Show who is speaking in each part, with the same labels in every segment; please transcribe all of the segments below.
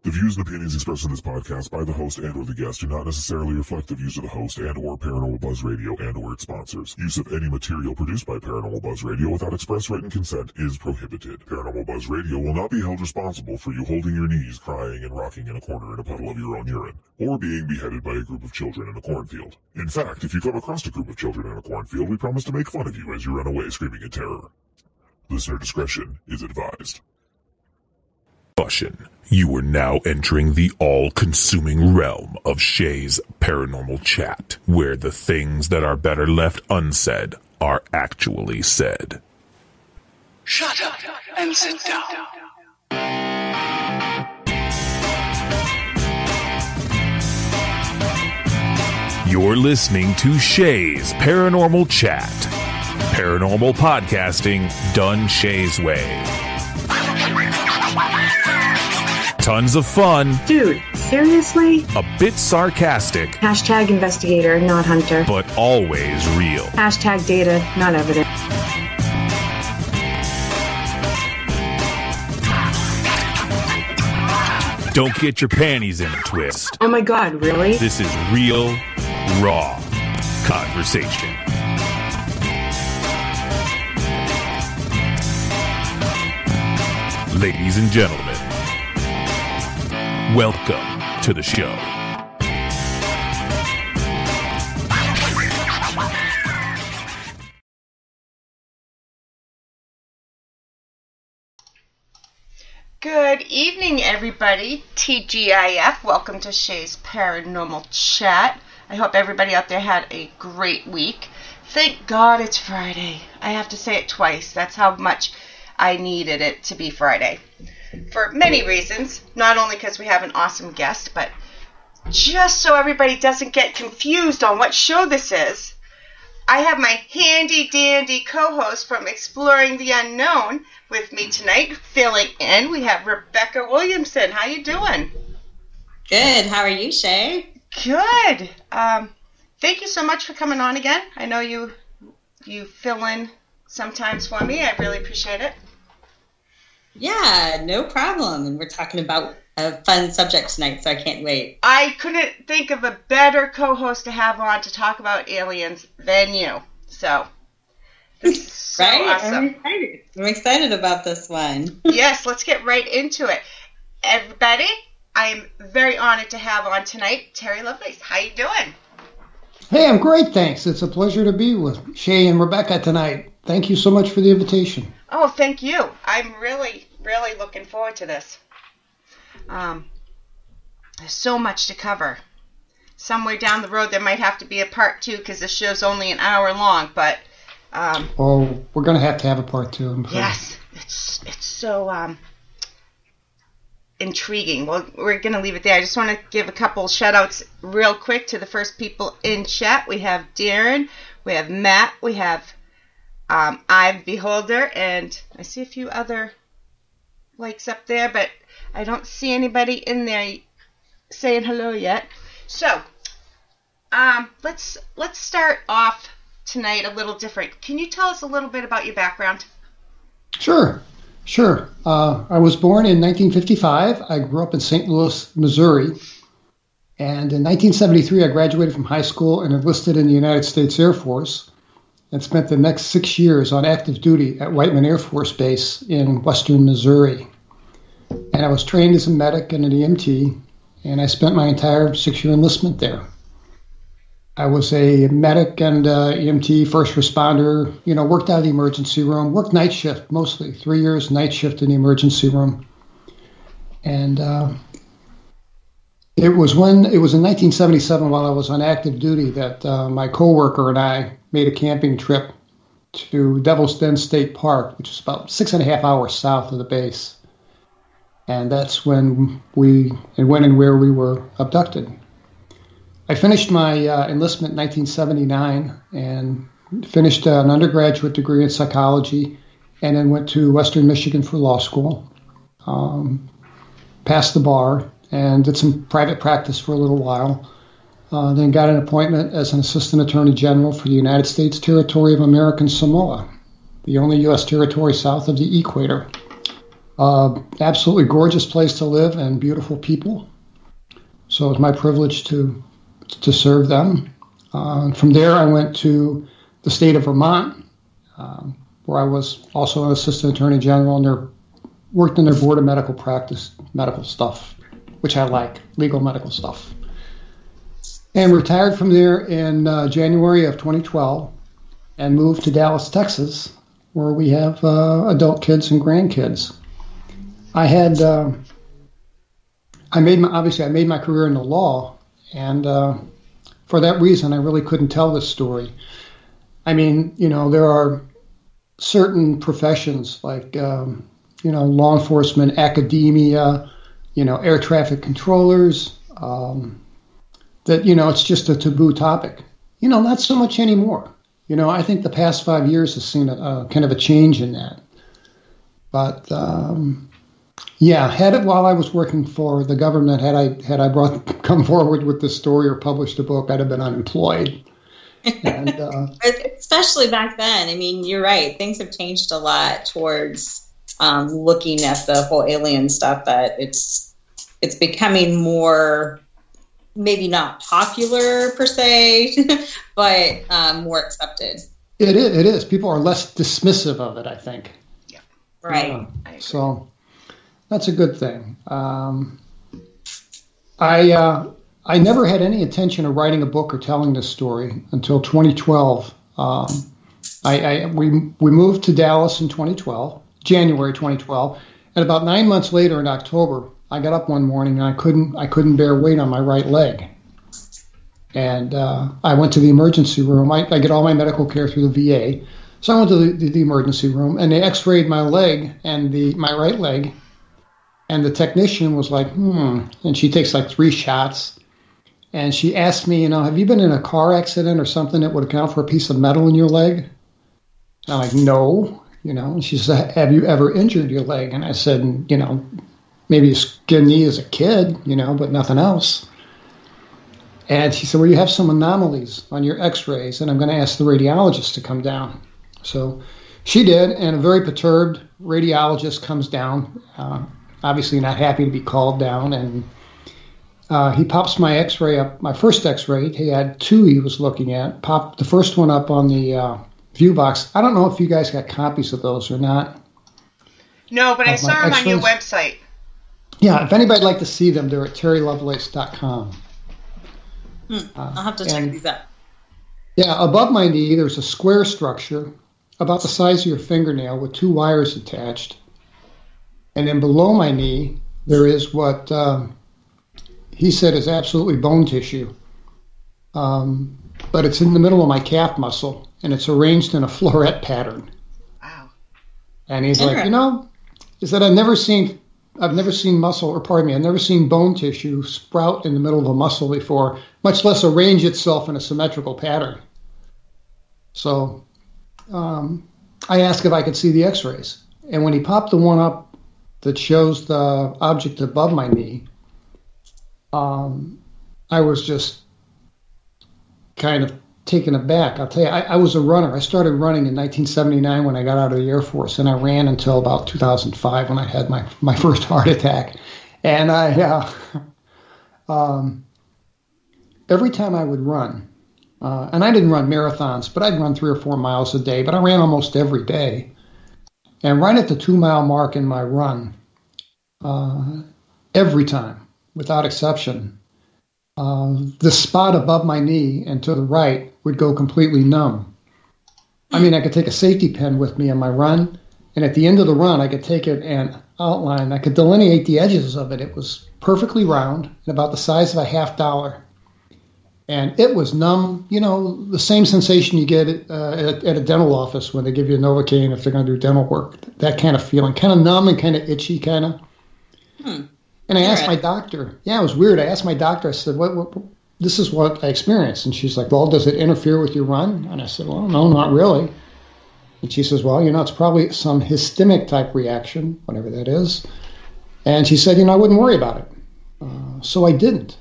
Speaker 1: The views and opinions expressed in this podcast by the host and or the guest do not necessarily reflect the views of the host and or Paranormal Buzz Radio and or its sponsors. Use of any material produced by Paranormal Buzz Radio without express written consent is prohibited. Paranormal Buzz Radio will not be held responsible for you holding your knees, crying, and rocking in a corner in a puddle of your own urine, or being beheaded by a group of children in a cornfield. In fact, if you come across a group of children in a cornfield, we promise to make fun of you as you run away screaming in terror. Listener discretion is advised. Caution. You are now entering the all-consuming realm of Shay's Paranormal Chat, where the things that are better left unsaid are actually said.
Speaker 2: Shut up and sit down.
Speaker 1: You're listening to Shay's Paranormal Chat. Paranormal podcasting done Shay's way. Tons of fun.
Speaker 3: Dude, seriously?
Speaker 1: A bit sarcastic.
Speaker 3: Hashtag investigator, not hunter.
Speaker 1: But always real.
Speaker 3: Hashtag data, not evidence.
Speaker 1: Don't get your panties in a twist.
Speaker 3: Oh my god, really?
Speaker 1: This is real, raw conversation. Ladies and gentlemen, welcome to the show.
Speaker 4: Good evening, everybody. TGIF. Welcome to Shay's Paranormal Chat. I hope everybody out there had a great week. Thank God it's Friday. I have to say it twice. That's how much I needed it to be Friday. For many reasons, not only because we have an awesome guest, but just so everybody doesn't get confused on what show this is, I have my handy-dandy co-host from Exploring the Unknown with me tonight, filling in. We have Rebecca Williamson. How you doing?
Speaker 5: Good. How are you, Shay?
Speaker 4: Good. Thank you so much for coming on again. I know you fill in sometimes for me. I really appreciate it.
Speaker 5: Yeah, no problem. And we're talking about a fun subject tonight, so I can't wait.
Speaker 4: I couldn't think of a better co-host to have on to talk about aliens than you. So, this is so
Speaker 5: right?
Speaker 4: awesome.
Speaker 5: I'm excited about this one.
Speaker 4: Yes, let's get right into it. Everybody, I am very honored to have on tonight Terry Lovelace. How you doing?
Speaker 6: Hey, I'm great, thanks. It's a pleasure to be with Shay and Rebecca tonight. Thank you so much for the invitation.
Speaker 4: Oh, thank you. I'm really, really looking forward to this. There's so much to cover. Somewhere down the road there might have to be a part 2 because this show's only an hour long, but...
Speaker 6: we're going to have a part 2. I'm afraid.
Speaker 4: Yes, it's so intriguing. Well, we're going to leave it there. I just want to give a couple shout-outs real quick to the first people in chat. We have Darren, we have Matt, we have Ive Beholder, and I see a few other likes up there, but I don't see anybody in there saying hello yet. So, let's start off tonight a little different. Can you tell us a little bit about your background?
Speaker 6: Sure. I was born in 1955. I grew up in St. Louis, Missouri. And in 1973, I graduated from high school and enlisted in the United States Air Force and spent the next 6 years on active duty at Whiteman Air Force Base in western Missouri. And I was trained as a medic and an EMT, and I spent my entire 6-year enlistment there. I was a medic and EMT, first responder, worked out of the emergency room, worked night shift mostly, 3 years night shift in the emergency room. And it was in 1977 while I was on active duty that my coworker and I made a camping trip to Devil's Den State Park, which is about 6.5 hours south of the base. And that's when and where we were abducted. I finished my enlistment in 1979 and finished an undergraduate degree in psychology and then went to Western Michigan for law school. passed the bar and did some private practice for a little while. Then got an appointment as an assistant attorney general for the United States Territory of American Samoa, the only U.S. territory south of the equator. Absolutely gorgeous place to live and beautiful people. So it was my privilege to serve them. From there, I went to the state of Vermont, where I was also an assistant attorney general, and worked in their board of medical practice, medical stuff, which I like, legal medical stuff. And retired from there in January of 2012 and moved to Dallas, Texas, where we have adult kids and grandkids. I made my career in the law, and for that reason, I really couldn't tell this story. I mean, there are certain professions like, law enforcement, academia, air traffic controllers, that, it's just a taboo topic. Not so much anymore. I think the past 5 years has seen a kind of a change in that. But, had it while I was working for the government, had I come forward with this story or published a book, I'd have been unemployed. And,
Speaker 5: especially back then. I mean, you're right. Things have changed a lot towards looking at the whole alien stuff. That it's becoming more, maybe not popular per se, but more accepted. It
Speaker 6: is. People are less dismissive of it, I think.
Speaker 5: Yeah. Right.
Speaker 6: So that's a good thing. I never had any intention of writing a book or telling this story until 2012. We moved to Dallas in 2012, January 2012, and about 9 months later in October, I got up one morning and I couldn't bear weight on my right leg, and I went to the emergency room. I get all my medical care through the VA, so I went to the emergency room, and they X-rayed my leg and my right leg, and the technician was like, and she takes like 3 shots. And she asked me, have you been in a car accident or something that would account for a piece of metal in your leg? And I'm like, no, And she said, have you ever injured your leg? And I said, maybe a skin knee as a kid, but nothing else. And she said, well, you have some anomalies on your x-rays, and I'm going to ask the radiologist to come down. So she did, and a very perturbed radiologist comes down, obviously not happy to be called down, and he pops my x-ray up, my first x-ray. He had 2 he was looking at. Popped the first one up on the view box. I don't know if you guys got copies of those or not.
Speaker 4: No, but I saw them on your website.
Speaker 6: Yeah, if anybody'd like to see them, they're at terrylovelace.com.
Speaker 5: I'll have to check these out.
Speaker 6: Yeah, above my knee, there's a square structure about the size of your fingernail with 2 wires attached. And then below my knee, there is what he said is absolutely bone tissue. But it's in the middle of my calf muscle, and it's arranged in a floret pattern.
Speaker 4: Wow.
Speaker 6: And he's like, he said, I've never seen muscle, or pardon me, I've never seen bone tissue sprout in the middle of a muscle before, much less arrange itself in a symmetrical pattern. So I asked if I could see the x-rays. And when he popped the one up that shows the object above my knee, I was just kind of taken aback. I'll tell you, I was a runner. I started running in 1979 when I got out of the Air Force, and I ran until about 2005 when I had my first heart attack. And every time I would run, and I didn't run marathons, but I'd run 3 or 4 miles a day, but I ran almost every day. And right at the 2-mile mark in my run, every time, without exception, the spot above my knee and to the right would go completely numb. I mean, I could take a safety pin with me on my run, and at the end of the run, I could take it and outline. I could delineate the edges of it. It was perfectly round and about the size of a $50. And it was numb, the same sensation you get at a dental office when they give you a Novocaine if they're going to do dental work. That kind of feeling, kind of numb and kind of itchy, kind of. And I asked my doctor. Yeah, it was weird. I asked my doctor. I said, "What? This is what I experienced." And she's like, "Well, does it interfere with your run?" And I said, "Well, no, not really." And she says, "Well, it's probably some histamic type reaction, whatever that is." And she said, I wouldn't worry about it. So I didn't.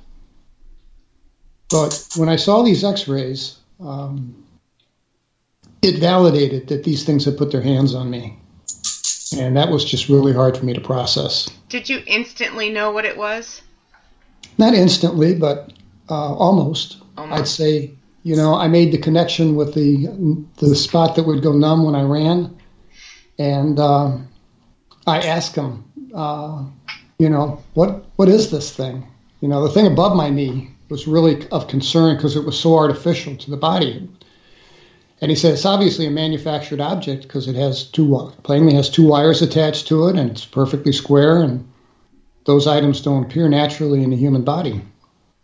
Speaker 6: But when I saw these x-rays, it validated that these things had put their hands on me. And that was just really hard for me to process.
Speaker 4: Did you instantly know what it was?
Speaker 6: Not instantly, but almost. I'd say, I made the connection with the spot that would go numb when I ran. And I asked him, what is this thing? The thing above my knee was really of concern because it was so artificial to the body. And he said, it's obviously a manufactured object because it has plainly has two wires attached to it, and it's perfectly square, and those items don't appear naturally in the human body.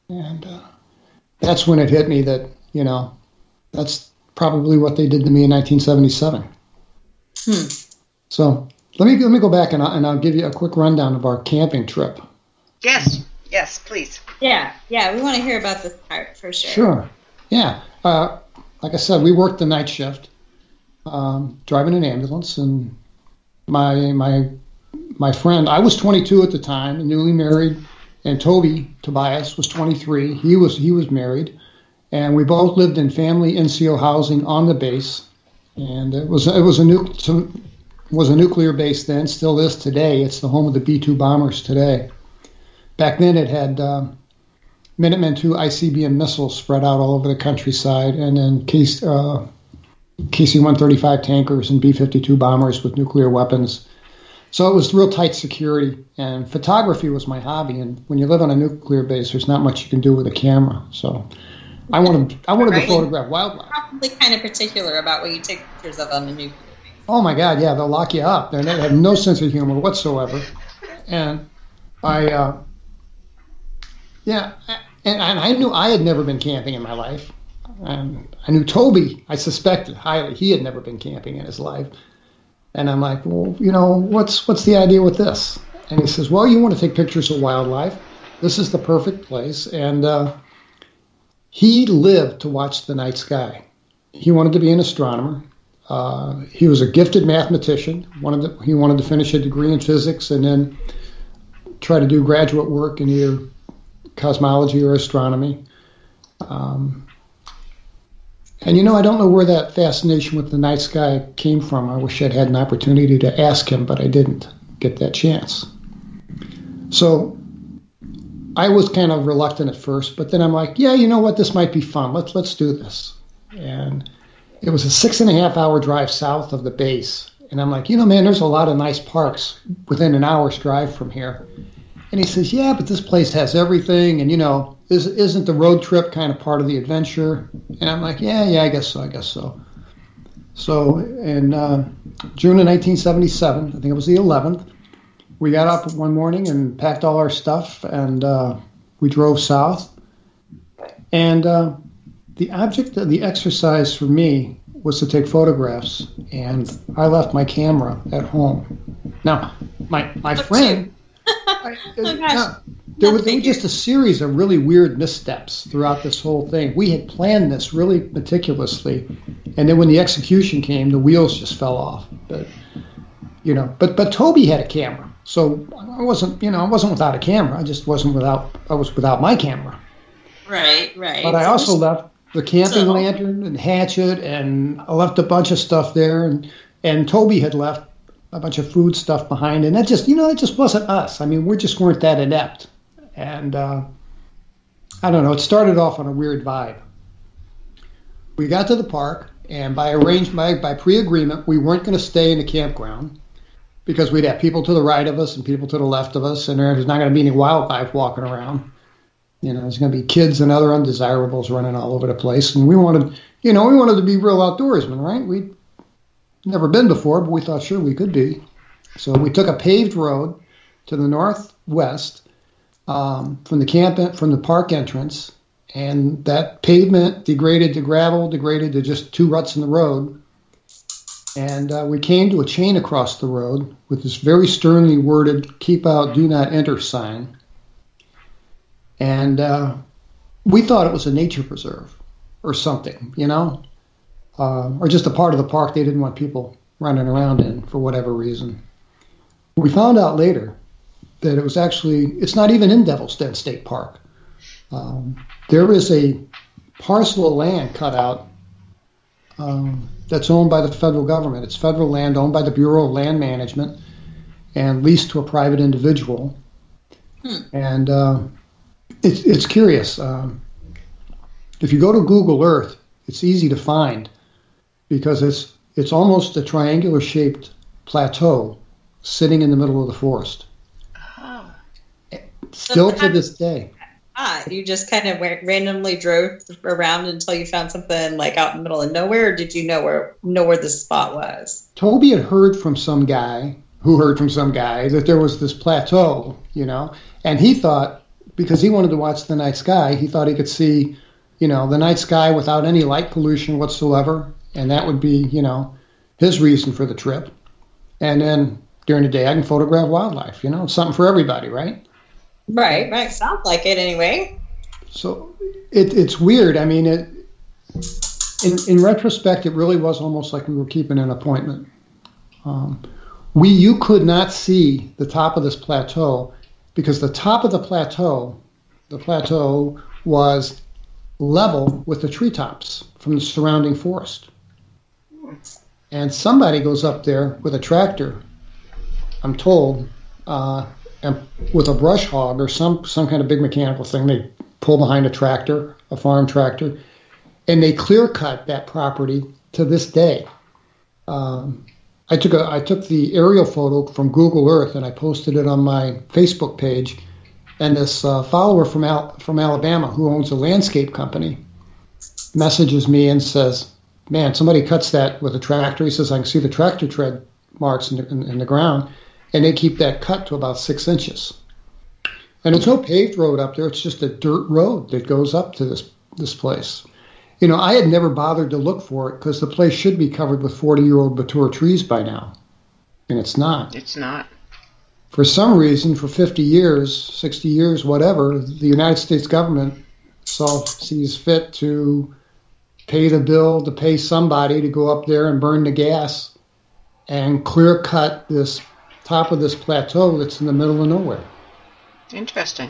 Speaker 6: And that's when it hit me that, that's probably what they did to me in 1977. So let me go back and I'll give you a quick rundown of our camping trip.
Speaker 4: Yes, please.
Speaker 5: Yeah, we want to hear about this part for sure.
Speaker 6: Sure. Yeah. Like I said, we worked the night shift, driving an ambulance, and my friend, I was 22 at the time, newly married, and Tobias was 23. He was married, and we both lived in family NCO housing on the base, and it was a nuclear base then, still is today. It's the home of the B-2 bombers today. Back then, it had Minuteman II ICBM missiles spread out all over the countryside, and then KC-135 tankers and B-52 bombers with nuclear weapons. So it was real tight security, and photography was my hobby. And when you live on a nuclear base, there's not much you can do with a camera. So I wanted to photograph wildlife.
Speaker 5: Probably kind of particular about what you take pictures of on the nuclear base.
Speaker 6: Oh my God, yeah, they'll lock you up. They have no sense of humor whatsoever. And And I knew I had never been camping in my life. And I knew Toby, I suspected highly, he had never been camping in his life. And I'm like, well, what's the idea with this? And he says, well, you want to take pictures of wildlife. This is the perfect place. And he lived to watch the night sky. He wanted to be an astronomer. He was a gifted mathematician. He wanted to finish a degree in physics and then try to do graduate work in either cosmology or astronomy. And I don't know where that fascination with the night sky came from. I wish I'd had an opportunity to ask him, but I didn't get that chance. So I was kind of reluctant at first, but then I'm like, yeah, you know what, this might be fun. Let's do this. And it was a 6.5-hour drive south of the base. And I'm like, man, there's a lot of nice parks within an hour's drive from here. And he says, yeah, but this place has everything. And, isn't the road trip kind of part of the adventure? And I'm like, yeah, I guess so. So in June of 1977, I think it was the 11th, we got up one morning and packed all our stuff, and we drove south. And the object of the exercise for me was to take photographs, and I left my camera at home. Now, my friend... There was just a series of really weird missteps throughout this whole thing. We had planned this really meticulously, and then when the execution came, the wheels just fell off. But but Toby had a camera, so I wasn't without a camera. I was without my camera.
Speaker 5: Right.
Speaker 6: But I also left the camping lantern and hatchet, and I left a bunch of stuff there, and Toby had left a bunch of food stuff behind, and that just, it just wasn't us. I mean, we just weren't that inept. And I don't know, it started off on a weird vibe. We got to the park, and by pre-agreement, we weren't going to stay in the campground because we'd have people to the right of us and people to the left of us, and there's not going to be any wildlife walking around. There's going to be kids and other undesirables running all over the place, and we wanted to be real outdoorsmen, right? We'd never been before, but we thought sure we could be. So we took a paved road to the northwest from the park entrance, and that pavement degraded to gravel, degraded to just two ruts in the road. And we came to a chain across the road with this very sternly worded "Keep out, do not enter" sign. And we thought it was a nature preserve or something, or just a part of the park they didn't want people running around in for whatever reason. We found out later that it was actually, it's not even in Devil's Den State Park. There is a parcel of land cut out that's owned by the federal government. It's federal land owned by the Bureau of Land Management and leased to a private individual. And it's curious. If you go to Google Earth, it's easy to find because it's almost a triangular shaped plateau sitting in the middle of the forest.
Speaker 4: Oh.
Speaker 6: Still to this day.
Speaker 5: You just kind of randomly drove around until you found something like out in the middle of nowhere, or did you know where the spot was?
Speaker 6: Toby had heard from some guy that there was this plateau, and he thought, because he wanted to watch the night sky, he thought he could see, the night sky without any light pollution whatsoever, and that would be, his reason for the trip. And then during the day, I can photograph wildlife, it's something for everybody, right?
Speaker 5: Right. Sounds like it anyway.
Speaker 6: So it's weird. I mean, in retrospect, it really was almost like we were keeping an appointment. You could not see the top of this plateau because the top of the plateau was level with the treetops from the surrounding forest. And somebody goes up there with a tractor, I'm told, and with a brush hog or some kind of big mechanical thing. They pull behind a tractor, a farm tractor, and they clear cut that property to this day. I took the aerial photo from Google Earth and I posted it on my Facebook page. And this follower from Alabama who owns a landscape company messages me and says, "Man, somebody cuts that with a tractor." He says, "I can see the tractor tread marks in the ground." And they keep that cut to about 6 inches. And there's no paved road up there. It's just a dirt road that goes up to this place. I had never bothered to look for it because the place should be covered with 40-year-old mature trees by now. And it's not.
Speaker 4: It's not.
Speaker 6: For some reason, for 50 years, 60 years, whatever, the United States government sees fit to pay the bill to pay somebody to go up there and burn the gas and clear cut this top of this plateau that's in the middle of nowhere.
Speaker 4: Interesting.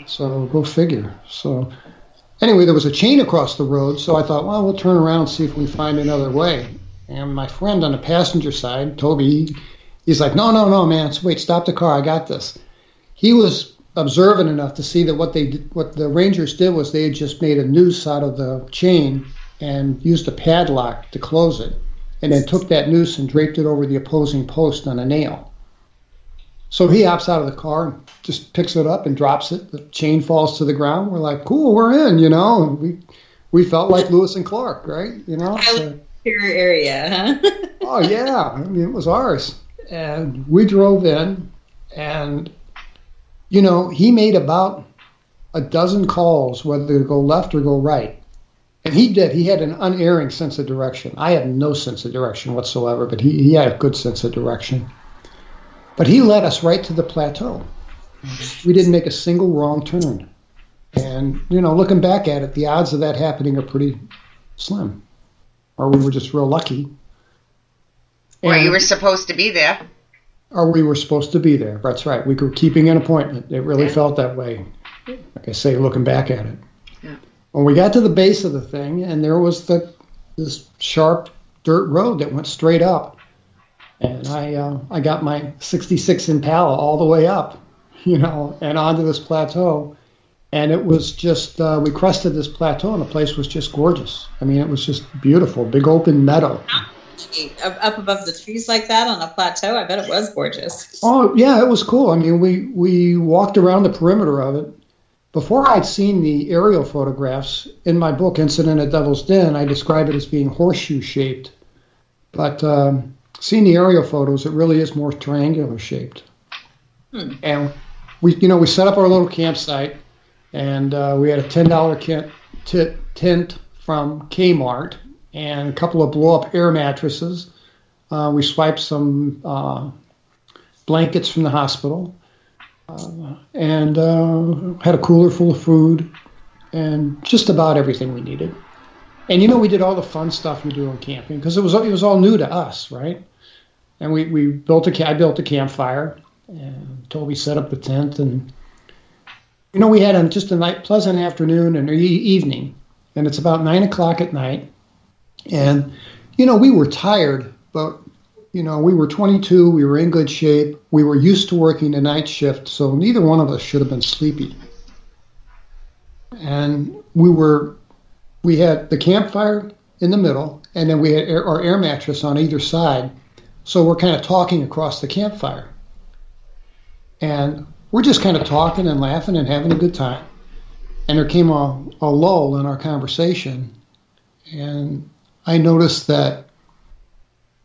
Speaker 6: So go figure. So anyway, there was a chain across the road, so I thought, well, we'll turn around and see if we find another way. And my friend on the passenger side, Toby, he's like, no, man, wait, stop the car, I got this. He was observant enough to see that what the Rangers did was they had just made a noose out of the chain and used a padlock to close it, and then took that noose and draped it over the opposing post on a nail. So he hops out of the car and just picks it up and drops it. The chain falls to the ground. We're like, cool, we're in, and we felt like Lewis and Clark, right?
Speaker 5: So, your area, huh?
Speaker 6: Oh, yeah. I mean, it was ours. And we drove in, and, he made about a dozen calls, whether to go left or go right. And he did. He had an unerring sense of direction. I had no sense of direction whatsoever, but he had a good sense of direction. But he led us right to the plateau. We didn't make a single wrong turn. And, looking back at it, the odds of that happening are pretty slim. Or we were just real lucky.
Speaker 4: Or you were supposed to be there.
Speaker 6: Or we were supposed to be there. That's right. We were keeping an appointment. It really felt that way. Like I say, looking back at it. Yeah. When we got to the base of the thing, and there was this sharp dirt road that went straight up. And I got my 66 Impala all the way up, and onto this plateau. And it was just, we crested this plateau and the place was just gorgeous. I mean, it was just beautiful, big open meadow.
Speaker 5: Up above the trees like that on a plateau, I bet it was gorgeous.
Speaker 6: Oh, yeah, it was cool. I mean, we walked around the perimeter of it. Before I'd seen the aerial photographs, in my book, Incident at Devil's Den, I describe it as being horseshoe-shaped. But seeing the aerial photos, it really is more triangular shaped. And we set up our little campsite, and we had a $10 tent from Kmart and a couple of blow-up air mattresses. We swiped some blankets from the hospital, and had a cooler full of food, and just about everything we needed. And we did all the fun stuff you do on camping because it was all new to us, right? And I built a campfire, and Toby set up the tent. And, we had just a pleasant afternoon and evening. And it's about 9 o'clock at night. And, we were tired, but, we were 22. We were in good shape. We were used to working the night shift, so neither one of us should have been sleepy. And we had the campfire in the middle, and then we had our air mattress on either side. So we're kind of talking across the campfire. And we're just kind of talking and laughing and having a good time. And there came a lull in our conversation. And I noticed that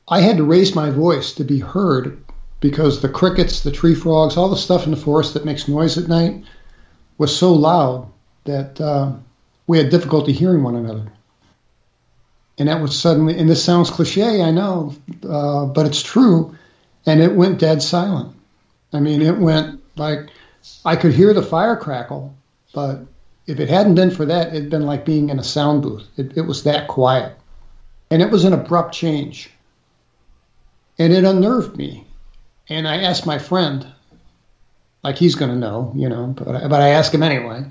Speaker 6: I had to raise my voice to be heard because the crickets, the tree frogs, all the stuff in the forest that makes noise at night was so loud that we had difficulty hearing one another. And that was suddenly, and this sounds cliche, I know, but it's true, and it went dead silent. I mean, it went like, I could hear the fire crackle, but if it hadn't been for that, it'd been like being in a sound booth. It was that quiet. And it was an abrupt change. And it unnerved me. And I asked my friend, like he's going to know, but I asked him anyway,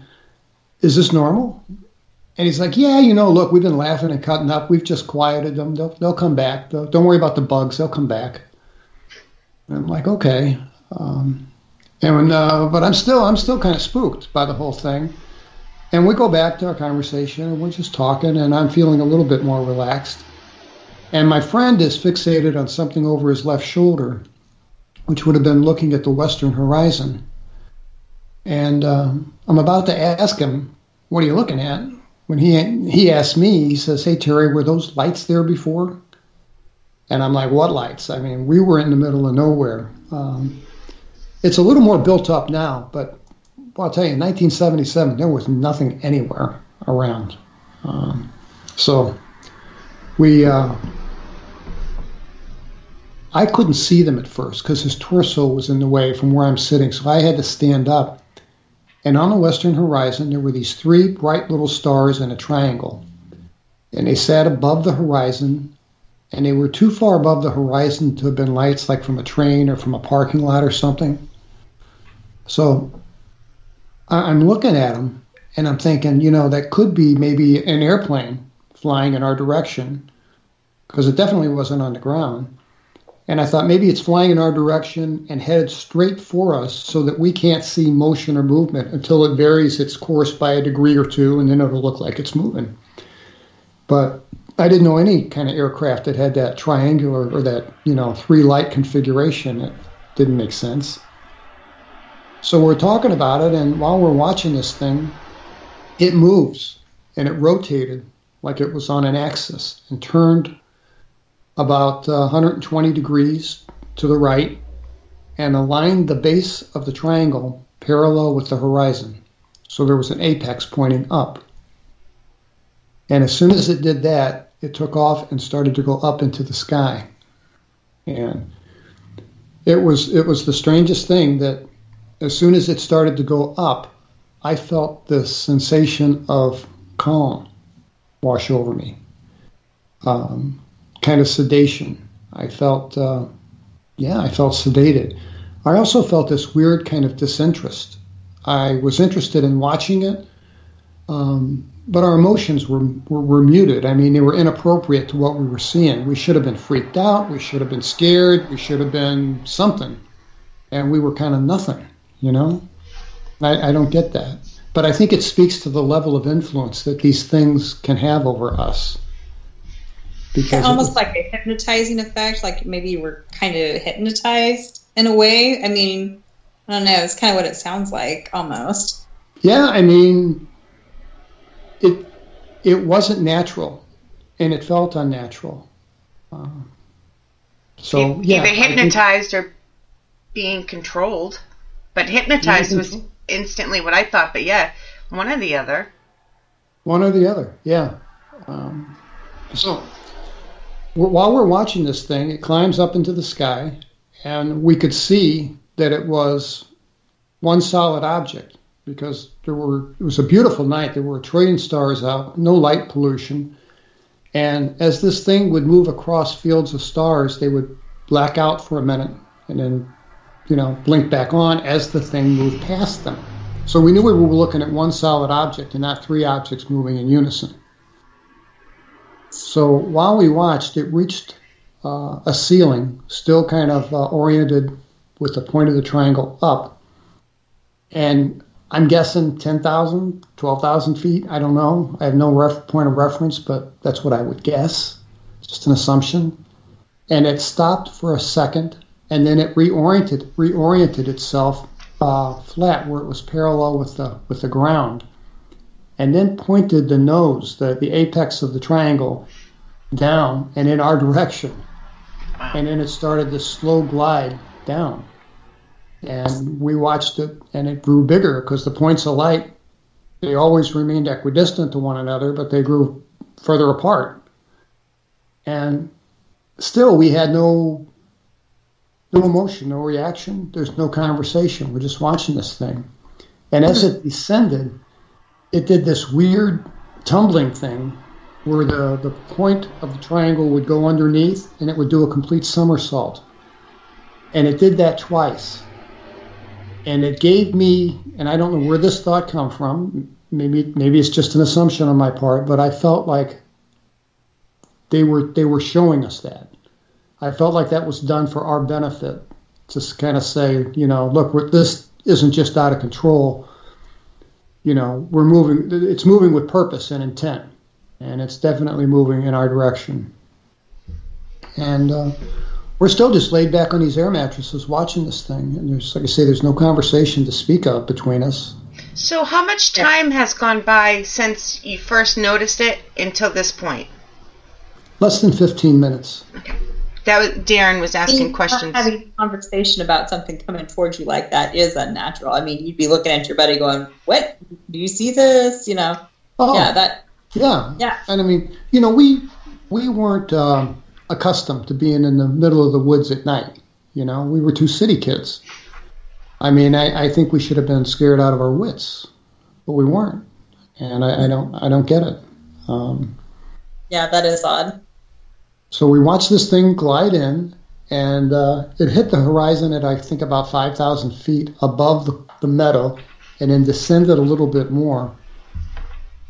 Speaker 6: is this normal? And he's like, yeah, look, we've been laughing and cutting up. We've just quieted them. They'll come back. Don't worry about the bugs. They'll come back. And I'm like, okay. But I'm still kind of spooked by the whole thing. And we go back to our conversation, and we're just talking, and I'm feeling a little bit more relaxed. And my friend is fixated on something over his left shoulder, which would have been looking at the western horizon. And I'm about to ask him, what are you looking at? When he asked me, he says, hey, Terry, were those lights there before? And I'm like, what lights? I mean, we were in the middle of nowhere. It's a little more built up now, but I'll tell you, in 1977, there was nothing anywhere around. So I couldn't see them at first because his torso was in the way from where I'm sitting, so I had to stand up. And on the western horizon, there were these three bright little stars in a triangle. And they sat above the horizon, and they were too far above the horizon to have been lights like from a train or from a parking lot or something. So I'm looking at them, and I'm thinking, that could be maybe an airplane flying in our direction, because it definitely wasn't on the ground. And I thought maybe it's flying in our direction and headed straight for us so that we can't see motion or movement until it varies its course by a degree or two, and then it'll look like it's moving. But I didn't know any kind of aircraft that had that triangular or that, three light configuration. It didn't make sense. So we're talking about it, and while we're watching this thing, it moves, and it rotated like it was on an axis and turned about 120 degrees to the right and aligned the base of the triangle parallel with the horizon. So there was an apex pointing up. And as soon as it did that, it took off and started to go up into the sky. And it was the strangest thing that as soon as it started to go up, I felt this sensation of calm wash over me. Kind of sedation. I felt sedated. I also felt this weird kind of disinterest. I was interested in watching it, but our emotions were muted. I mean, they were inappropriate to what we were seeing. We should have been freaked out. We should have been scared. We should have been something. And we were kind of nothing, I don't get that. But I think it speaks to the level of influence that these things can have over us. Because
Speaker 5: almost like a hypnotizing effect, like maybe you were kind of hypnotized in a way. I mean, I don't know. It's kind of what it sounds like, almost.
Speaker 6: Yeah, I mean, it wasn't natural, and it felt unnatural.
Speaker 4: Either hypnotized or being controlled. But hypnotized was instantly what I thought. But yeah, one or the other.
Speaker 6: One or the other, yeah. So while we're watching this thing, it climbs up into the sky, and we could see that it was one solid object because it was a beautiful night. There were a trillion stars out, no light pollution. And as this thing would move across fields of stars, they would black out for a minute and then blinked back on as the thing moved past them. So we knew we were looking at one solid object and not three objects moving in unison. So while we watched, it reached a ceiling, still kind of oriented with the point of the triangle up. And I'm guessing 10,000, 12,000 feet. I don't know. I have no point of reference, but that's what I would guess. Just an assumption. And it stopped for a second, and then it reoriented itself flat where it was parallel with the ground, and then pointed the nose, the apex of the triangle, down and in our direction. And then it started this slow glide down. And we watched it, and it grew bigger because the points of light, they always remained equidistant to one another, but they grew further apart. And still, we had no emotion, no reaction. There's no conversation. We're just watching this thing. And as it descended, it did this weird tumbling thing where the point of the triangle would go underneath, and it would do a complete somersault. And it did that twice. And it gave me, and I don't know where this thought come from, maybe it's just an assumption on my part, but I felt like they were showing us that. I felt like that was done for our benefit, to kind of say, look, this isn't just out of control. We're moving, it's moving with purpose and intent, and it's definitely moving in our direction. And we're still just laid back on these air mattresses watching this thing. And there's, like I say, there's no conversation to speak of between us.
Speaker 4: So how much time has gone by since you first noticed it until this point?
Speaker 6: Less than 15 minutes.
Speaker 4: Okay. Darren was asking questions.
Speaker 5: Having a conversation about something coming towards you like that is unnatural. I mean, you'd be looking at your buddy going, what? Do you see this?
Speaker 6: Oh,
Speaker 5: yeah.
Speaker 6: Yeah. And I mean, we weren't accustomed to being in the middle of the woods at night. We were two city kids. I mean, I think we should have been scared out of our wits, but we weren't. And I don't get it.
Speaker 5: Yeah, that is odd.
Speaker 6: So we watched this thing glide in, and it hit the horizon at, I think, about 5,000 feet above the meadow, and then descended a little bit more,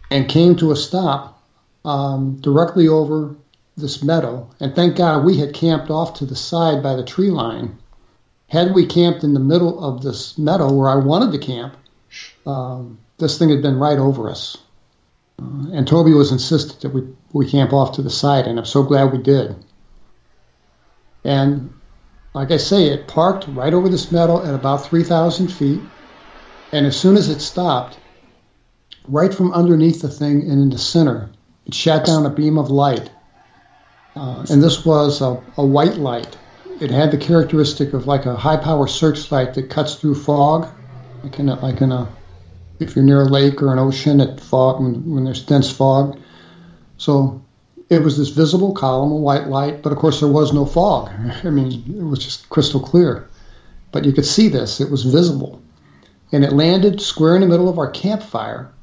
Speaker 6: and came to a stop directly over this meadow. And thank God we had camped off to the side by the tree line. Had we camped in the middle of this meadow where I wanted to camp, this thing had been right over us. And Toby was insistent that we camp off to the side, and I'm so glad we did. And like I say, it parked right over this meadow at about 3,000 feet, and as soon as it stopped, right from underneath the thing and in the center, it shot down a beam of light. And this was a white light. It had the characteristic of like a high-power searchlight that cuts through fog, if you're near a lake or an ocean at fog, when there's dense fog. So it was this visible column of white light, but of course there was no fog. I mean, it was just crystal clear. But you could see this. It was visible. And it landed square in the middle of our campfire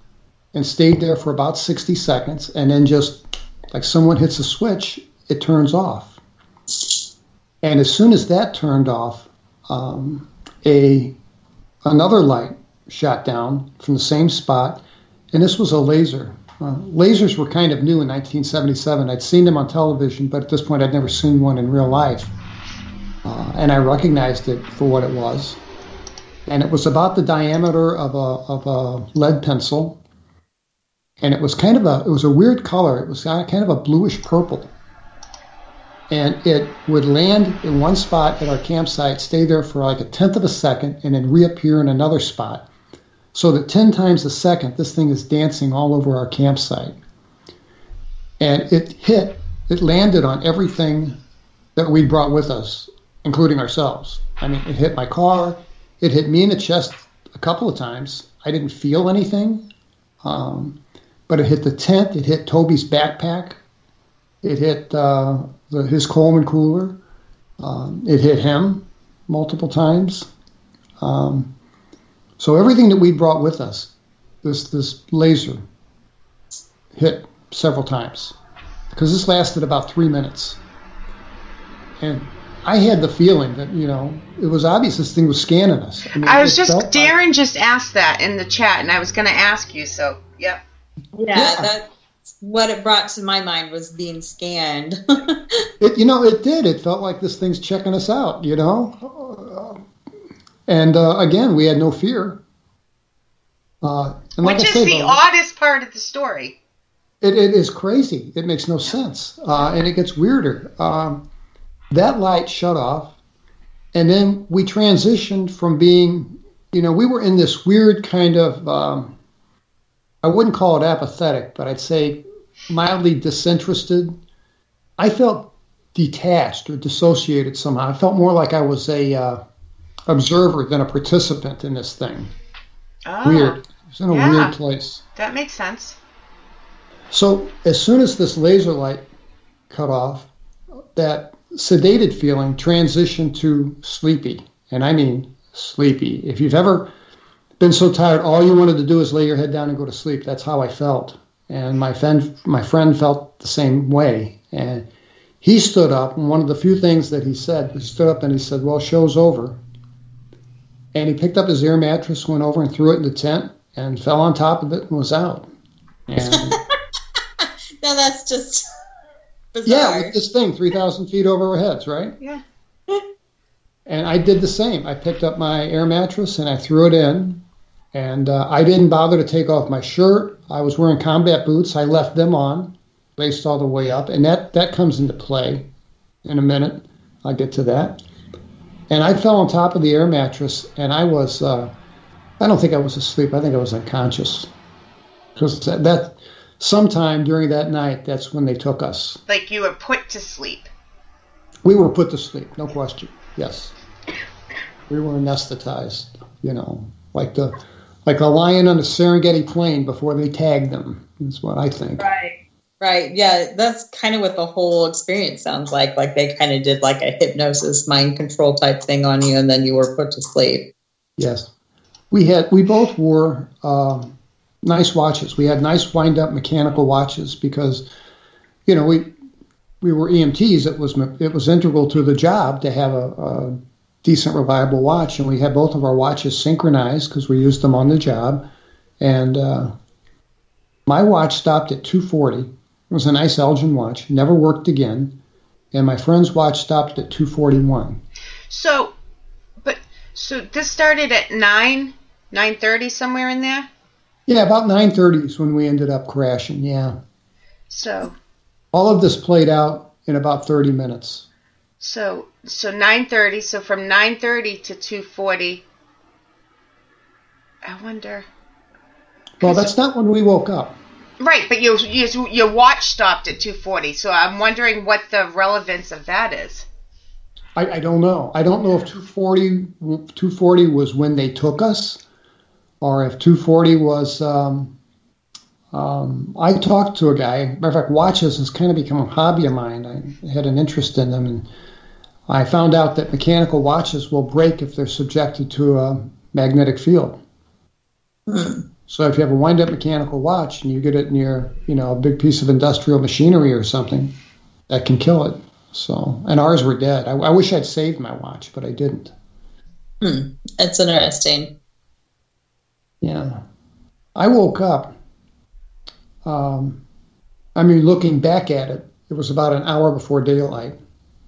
Speaker 6: and stayed there for about 60 seconds, and then just like someone hits a switch, it turns off. And as soon as that turned off, another light shot down from the same spot, and this was a laser. Lasers were kind of new in 1977. I'd seen them on television, but at this point I'd never seen one in real life. And I recognized it for what it was. And it was about the diameter of a lead pencil, and it was a weird color. It was kind of a bluish purple. And it would land in one spot at our campsite, stay there for like a tenth of a second, and then reappear in another spot. So that 10 times a second, this thing is dancing all over our campsite. And it landed on everything that we brought with us, including ourselves. I mean, it hit my car. It hit me in the chest a couple of times. I didn't feel anything, but it hit the tent. It hit Toby's backpack. It hit his Coleman cooler. It hit him multiple times. So everything that we brought with us, this laser, hit several times, because this lasted about 3 minutes. And I had the feeling that, it was obvious this thing was scanning us.
Speaker 4: Darren just asked that in the chat, and I was going to ask you, so, yep.
Speaker 5: Yeah, that's what it brought to my mind was being scanned.
Speaker 6: It did. It felt like this thing's checking us out, And again, we had no fear.
Speaker 4: Which is the oddest part of the story.
Speaker 6: It is crazy. It makes no sense. And it gets weirder. That light shut off. And then we transitioned from being, we were in this weird kind of, I wouldn't call it apathetic, but I'd say mildly disinterested. I felt detached or dissociated somehow. I felt more like I was a observer than a participant in this thing.
Speaker 4: Oh,
Speaker 6: weird. It was in a weird place.
Speaker 4: That makes sense.
Speaker 6: So as soon as this laser light cut off, that sedated feeling transitioned to sleepy. And I mean sleepy. If you've ever been so tired, all you wanted to do is lay your head down and go to sleep. That's how I felt. And my friend felt the same way. And he stood up, and one of the few things that he said, he stood up and he said, well, show's over. And he picked up his air mattress, went over and threw it in the tent, and fell on top of it and was out. And
Speaker 5: now that's just bizarre.
Speaker 6: Yeah, with this thing 3,000 feet over our heads, right?
Speaker 4: Yeah.
Speaker 6: And I did the same. I picked up my air mattress and I threw it in. And I didn't bother to take off my shirt. I was wearing combat boots. I left them on, laced all the way up. And that comes into play in a minute. I'll get to that. And I fell on top of the air mattress, and I was, I don't think I was asleep. I think I was unconscious. Because that sometime during that night, that's when they took us.
Speaker 4: Like you were put to sleep.
Speaker 6: We were put to sleep, no question. Yes. We were anesthetized, like a lion on the Serengeti plain before they tagged them, is what I think.
Speaker 5: Right. Yeah, that's kind of what the whole experience sounds like. Like they kind of did like a hypnosis, mind control type thing on you, and then you were put to sleep.
Speaker 6: Yes. We both wore nice watches. We had nice wind-up mechanical watches because, we were EMTs. It was integral to the job to have a decent, reliable watch, and we had both of our watches synchronized because we used them on the job. And my watch stopped at 2:40. It was a nice Elgin watch. Never worked again. And my friend's watch stopped at 2:41. So
Speaker 4: this started at 9:30, somewhere in there?
Speaker 6: Yeah, about 9:30 is when we ended up crashing, yeah.
Speaker 4: So
Speaker 6: all of this played out in about 30 minutes.
Speaker 4: So 9:30, so from 9:30 to 2:40, I wonder.
Speaker 6: Well, that's not when we woke up.
Speaker 4: Right, but your watch stopped at 2:40, so I'm wondering what the relevance of that is.
Speaker 6: I don't know. I don't know if 240 was when they took us, or if 240 was. I talked to a guy. Matter of fact, watches has kind of become a hobby of mine. I had an interest in them, and I found out that mechanical watches will break if they're subjected to a magnetic field. So if you have a wind-up mechanical watch and you get it near, a big piece of industrial machinery or something, that can kill it. So, and ours were dead. I wish I'd saved my watch, but I didn't.
Speaker 5: That's interesting.
Speaker 6: Yeah. I woke up. Looking back at it, it was about an hour before daylight,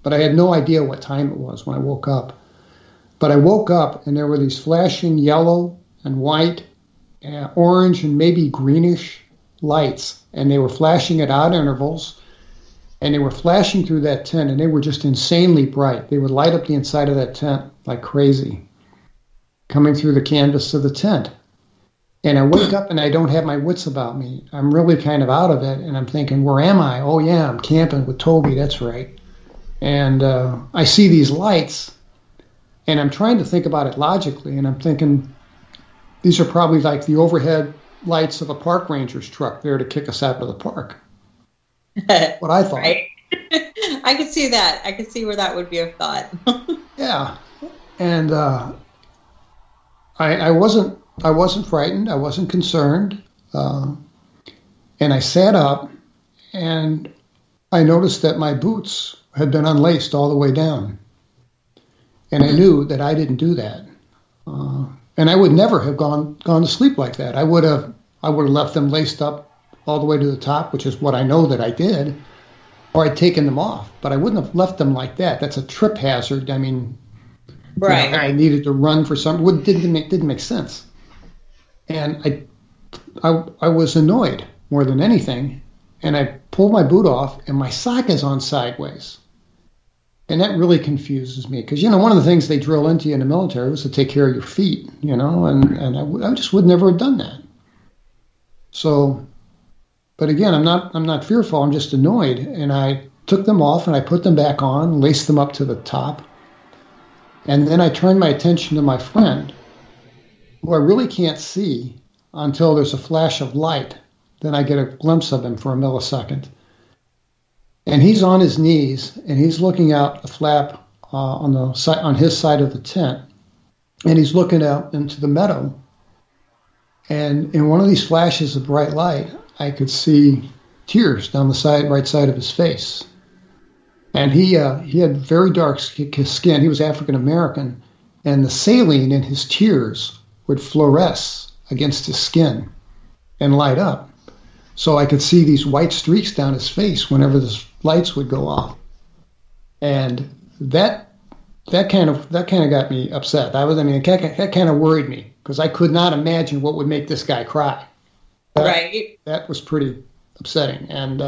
Speaker 6: but I had no idea what time it was when I woke up. But I woke up and there were these flashing yellow and white, orange and maybe greenish lights, and they were flashing at odd intervals, and they were flashing through that tent, and they were just insanely bright. They would light up the inside of that tent like crazy, coming through the canvas of the tent. And I wake up and I don't have my wits about me. I'm really kind of out of it, and I'm thinking, where am I? Oh yeah, I'm camping with Toby, that's right. And I see these lights, and I'm trying to think about it logically, and I'm thinking, these are probably like the overhead lights of a park ranger's truck there to kick us out of the park. What I thought.
Speaker 5: Right. I could see that. I could see where that would be a thought.
Speaker 6: Yeah. And I wasn't frightened. I wasn't concerned. And I sat up and I noticed that my boots had been unlaced all the way down. And I knew that I didn't do that. And I would never have gone to sleep like that. I would have left them laced up all the way to the top, which is what I know that I did, or I'd taken them off. But I wouldn't have left them like that. That's a trip hazard. I mean,
Speaker 5: right.
Speaker 6: I needed to run for something. It didn't make sense. And I was annoyed more than anything. And I pulled my boot off, and my sock is on sideways. And that really confuses me because, one of the things they drill into you in the military was to take care of your feet, and I just would never have done that. So, but again, I'm not fearful. I'm just annoyed. And I took them off and I put them back on, laced them up to the top. And then I turned my attention to my friend, who I really can't see until there's a flash of light. Then I get a glimpse of him for a millisecond. And he's on his knees, and he's looking out the flap on his side of the tent, and he's looking out into the meadow. And in one of these flashes of bright light, I could see tears down the right side of his face. And he had very dark skin. He was African American, and the saline in his tears would fluoresce against his skin and light up. So I could see these white streaks down his face whenever the lights would go off, and that kind of got me upset. That kind of worried me because I could not imagine what would make this guy cry.
Speaker 5: Right.
Speaker 6: That was pretty upsetting. And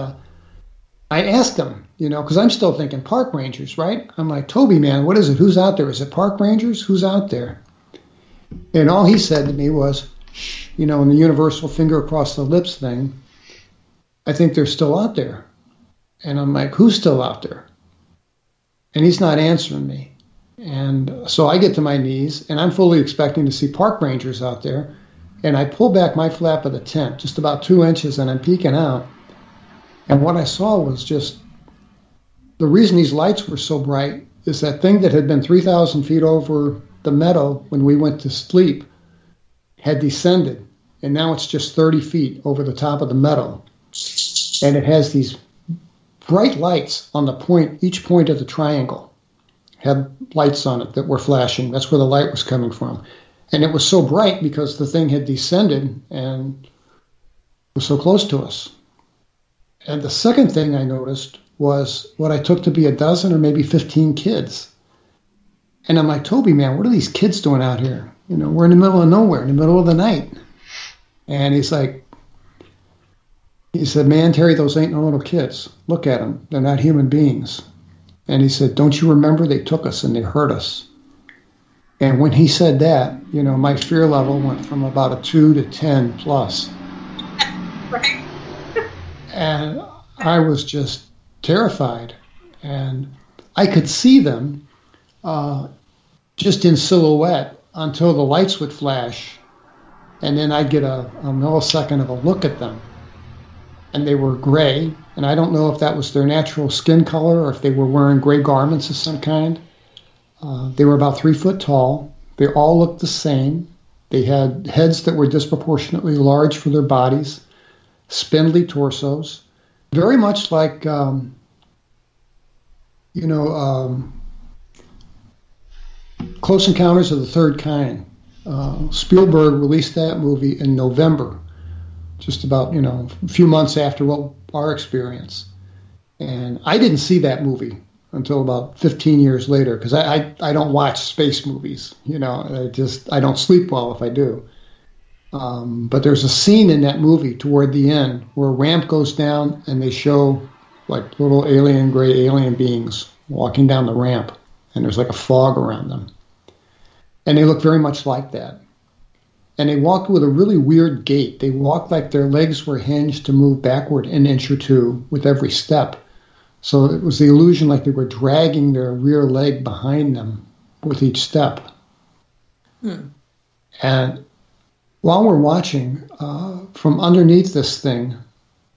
Speaker 6: I asked him, because I'm still thinking park rangers, right? I'm like, Toby, man, what is it? Who's out there? Is it park rangers? Who's out there? And all he said to me was, in the universal finger across the lips thing, I think they're still out there. And I'm like, who's still out there? And he's not answering me. And so I get to my knees, and I'm fully expecting to see park rangers out there. And I pull back my flap of the tent, just about 2 inches, and I'm peeking out. And what I saw was just, the reason these lights were so bright is that thing that had been 3,000 feet over the meadow when we went to sleep had descended. And now it's just 30 feet over the top of the meadow. And it has these bright lights on each point of the triangle. Had lights on it that were flashing. That's where the light was coming from. And it was so bright because the thing had descended and was so close to us. And the second thing I noticed was what I took to be a dozen or maybe 15 kids. And I'm like, Toby, man, what are these kids doing out here? We're in the middle of nowhere, in the middle of the night. And he said, man, Terry, those ain't no little kids. Look at them. They're not human beings. And he said, don't you remember they took us and they hurt us? And when he said that, my fear level went from about a 2 to 10 plus.
Speaker 5: Right.
Speaker 6: And I was just terrified. And I could see them just in silhouette until the lights would flash. And then I'd get a millisecond of a look at them. And they were gray. And I don't know if that was their natural skin color or if they were wearing gray garments of some kind. They were about 3 foot tall. They all looked the same. They had heads that were disproportionately large for their bodies, spindly torsos, very much like, Close Encounters of the Third Kind. Spielberg released that movie in November, just about, a few months after our experience. And I didn't see that movie until about 15 years later, because I don't watch space movies. I don't sleep well if I do. But there's a scene in that movie toward the end where a ramp goes down and they show like little gray alien beings walking down the ramp, and there's like a fog around them. And they look very much like that. And they walked with a really weird gait. They walked like their legs were hinged to move backward an inch or two with every step. So it was the illusion like they were dragging their rear leg behind them with each step. And while we're watching, from underneath this thing,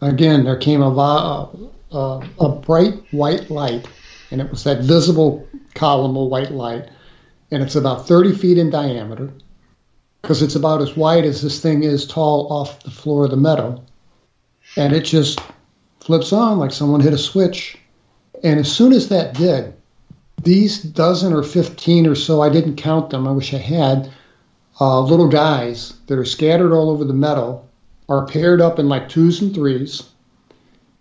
Speaker 6: again, there came a bright white light, and it was that visible column of white light, and it's about 30 feet in diameter, because it's about as wide as this thing is tall off the floor of the meadow. And it just flips on like someone hit a switch. And as soon as that did, these dozen or 15 or so, I didn't count them, I wish I had, little guys that are scattered all over the meadow are paired up in like twos and threes.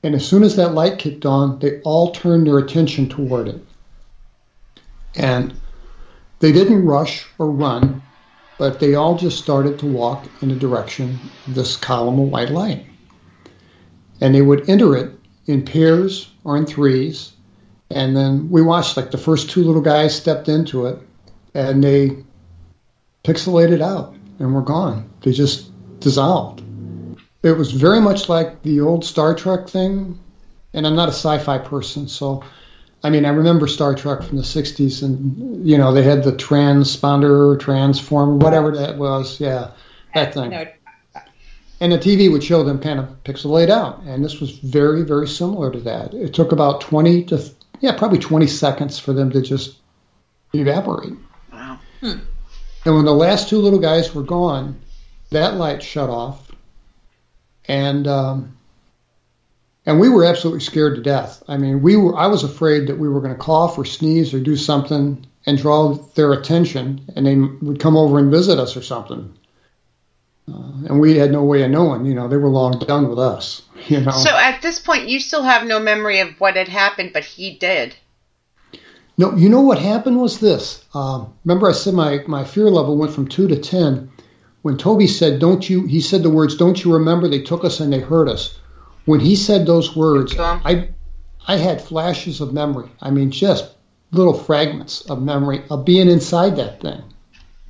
Speaker 6: And as soon as that light kicked on, they all turned their attention toward it. And they didn't rush or run, but they all just started to walk in the direction of this column of white light. And they would enter it in pairs or in threes. And then we watched, like, the first two little guys stepped into it, and they pixelated out and were gone. They just dissolved. It was very much like the old Star Trek thing, and I'm not a sci-fi person, so, I mean, I remember Star Trek from the 60s, and, you know, they had the transponder, transform, whatever that was, yeah, that thing. And the TV would show them kind of pixelate out, and this was very, very similar to that. It took about probably 20 seconds for them to just evaporate.
Speaker 4: Wow.
Speaker 6: And when the last two little guys were gone, that light shut off. And we were absolutely scared to death. I mean, I was afraid that we were going to cough or sneeze or do something and draw their attention, and they would come over and visit us or something. And we had no way of knowing, you know, they were long done with us, you know.
Speaker 4: So at this point, you still have no memory of what had happened, but he did.
Speaker 6: No, you know what happened was this. Remember I said my fear level went from 2 to 10. When Toby said, he said the words, "Don't you remember? They took us and they hurt us." When he said those words, I had flashes of memory. I mean, just little fragments of memory of being inside that thing.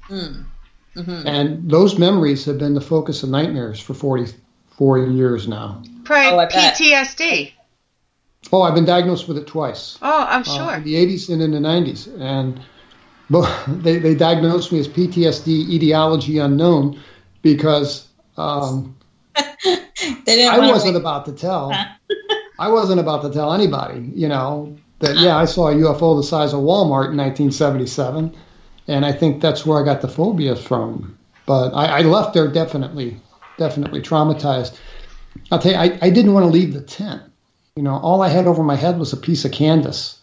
Speaker 6: Mm-hmm. And those memories have been the focus of nightmares for 44 years now.
Speaker 4: Probably PTSD.
Speaker 6: Oh, I've been diagnosed with it twice.
Speaker 4: Oh, I'm sure.
Speaker 6: In the 80s and in the 90s. And they diagnosed me as PTSD etiology unknown because I wasn't about to tell. I wasn't about to tell anybody, you know, that, I saw a UFO the size of Walmart in 1977. And I think that's where I got the phobia from. But I left there definitely traumatized. I'll tell you, I didn't want to leave the tent. You know, all I had over my head was a piece of canvas.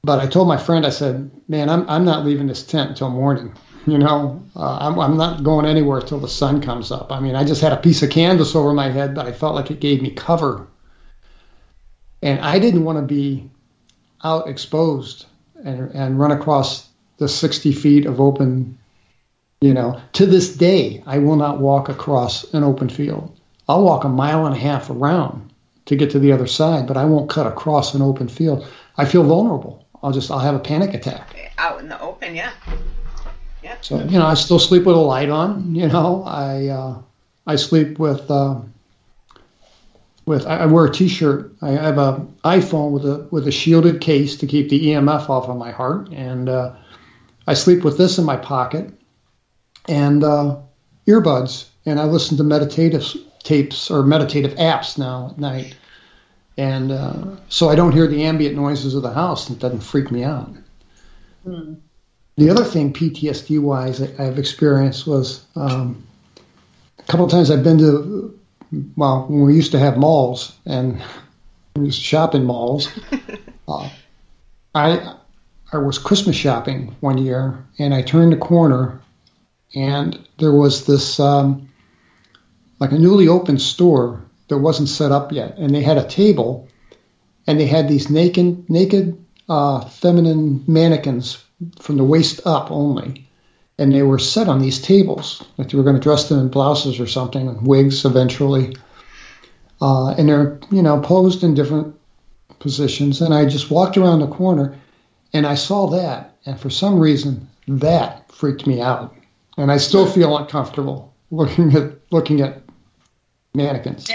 Speaker 6: But I told my friend, I said, man, I'm not leaving this tent until morning. You know, I'm not going anywhere till the sun comes up. I mean, I just had a piece of canvas over my head, but I felt like it gave me cover. And I didn't want to be out exposed and run across the 60 feet of open, you know. To this day, I will not walk across an open field. I'll walk a mile and a half around to get to the other side, but I won't cut across an open field. I feel vulnerable. I'll have a panic attack.
Speaker 4: Out in the open, yeah. Yep.
Speaker 6: So, you know, I still sleep with a light on, you know. I sleep with I wear a t-shirt. I have an iPhone with a shielded case to keep the EMF off of my heart, and I sleep with this in my pocket and earbuds, and I listen to meditative tapes or meditative apps now at night. And so I don't hear the ambient noises of the house, and it doesn't freak me out. Mm. The other thing, PTSD-wise, I've experienced was a couple of times I've been to, well, when we used to have malls, and we used to shop in malls, I was Christmas shopping one year, and I turned a corner, and there was this, like a newly opened store that wasn't set up yet, and they had a table, and they had these naked feminine mannequins from the waist up only, and they were set on these tables, like they were going to dress them in blouses or something, and wigs eventually, and they're, you know, posed in different positions, and I just walked around the corner, and I saw that, and for some reason, that freaked me out, and I still feel uncomfortable looking at mannequins.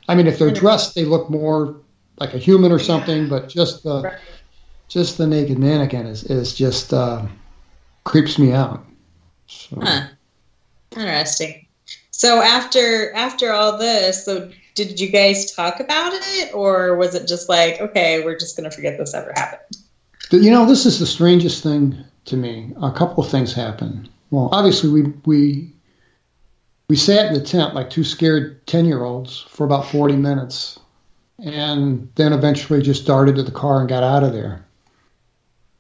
Speaker 6: I mean, if they're dressed, they look more like a human or something, but just the naked mannequin is just creeps me out. So.
Speaker 5: Huh. Interesting. So after all this, so did you guys talk about it, or was it just like, okay, we're just going to forget this ever happened?
Speaker 6: You know, this is the strangest thing to me. A couple of things happened. Well, obviously we sat in the tent like two scared 10-year-olds for about 40 minutes, and then eventually just darted to the car and got out of there.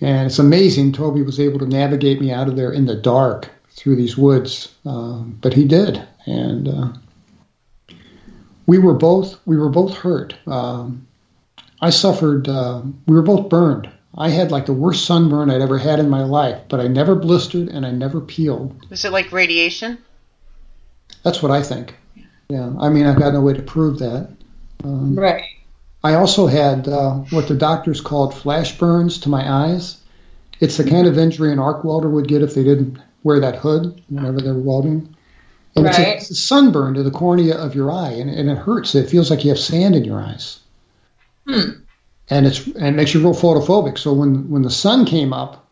Speaker 6: And it's amazing Toby was able to navigate me out of there in the dark through these woods, but he did. And we were both hurt. I suffered. We were both burned. I had like the worst sunburn I'd ever had in my life, but I never blistered and I never peeled.
Speaker 4: Was it like radiation?
Speaker 6: That's what I think. Yeah, I mean, I've got no way to prove that.
Speaker 5: Right.
Speaker 6: I also had what the doctors called flash burns to my eyes. It's the kind of injury an arc welder would get if they didn't wear that hood whenever they were welding. And it's a sunburn to the cornea of your eye, and it hurts. It feels like you have sand in your eyes. And it makes you real photophobic. So when the sun came up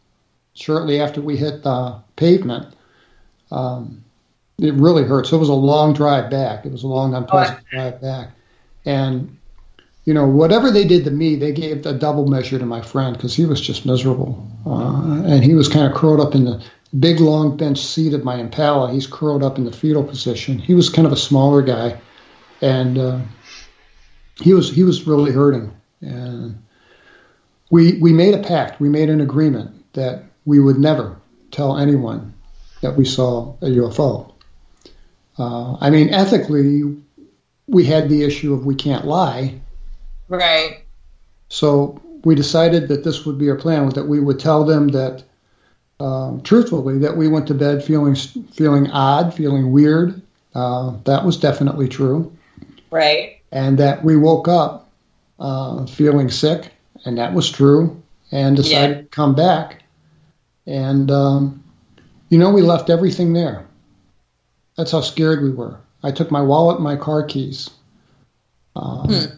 Speaker 6: shortly after we hit the pavement, it really hurt. So it was a long drive back. It was a long, unpleasant drive back. And, you know, whatever they did to me, they gave a double measure to my friend because he was just miserable. And he was kind of curled up in the big, long bench seat of my Impala. He's curled up in the fetal position. He was kind of a smaller guy. And he was really hurting. And we made a pact. We made an agreement that we would never tell anyone that we saw a UFO. I mean, ethically, we had the issue of we can't lie.
Speaker 5: Right.
Speaker 6: So we decided that this would be our plan, that we would tell them that, truthfully, that we went to bed feeling odd, feeling weird. That was definitely true.
Speaker 5: Right.
Speaker 6: And that we woke up feeling sick, and that was true, and decided to come back. And, we left everything there. That's how scared we were. I took my wallet and my car keys.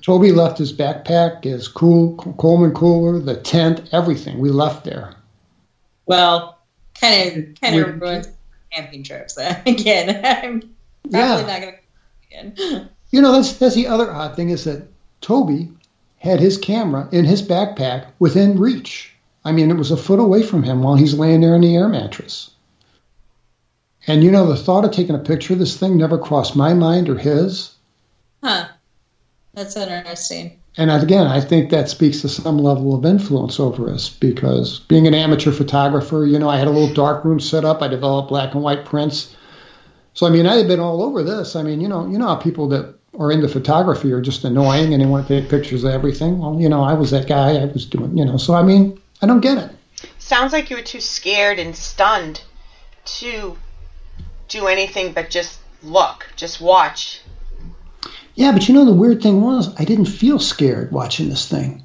Speaker 6: Toby left his backpack, his Coleman cooler, the tent, everything. We left there.
Speaker 5: Well, kind of ruined camping trips. Again, I'm probably not going to again.
Speaker 6: You know, that's the other odd thing is that Toby had his camera in his backpack within reach. I mean, it was a foot away from him while he's laying there in the air mattress. And, you know, the thought of taking a picture of this thing never crossed my mind or his.
Speaker 5: Huh. That's interesting.
Speaker 6: And again, I think that speaks to some level of influence over us because being an amateur photographer, you know, I had a little dark room set up. I developed black and white prints. So, I mean, I had been all over this. I mean, you know how people that are into photography are just annoying and they want to take pictures of everything. Well, you know, I was that guy. I was doing, you know, so I mean, I don't get it.
Speaker 4: Sounds like you were too scared and stunned to do anything but just look, just watch.
Speaker 6: Yeah, but you know, the weird thing was I didn't feel scared watching this thing.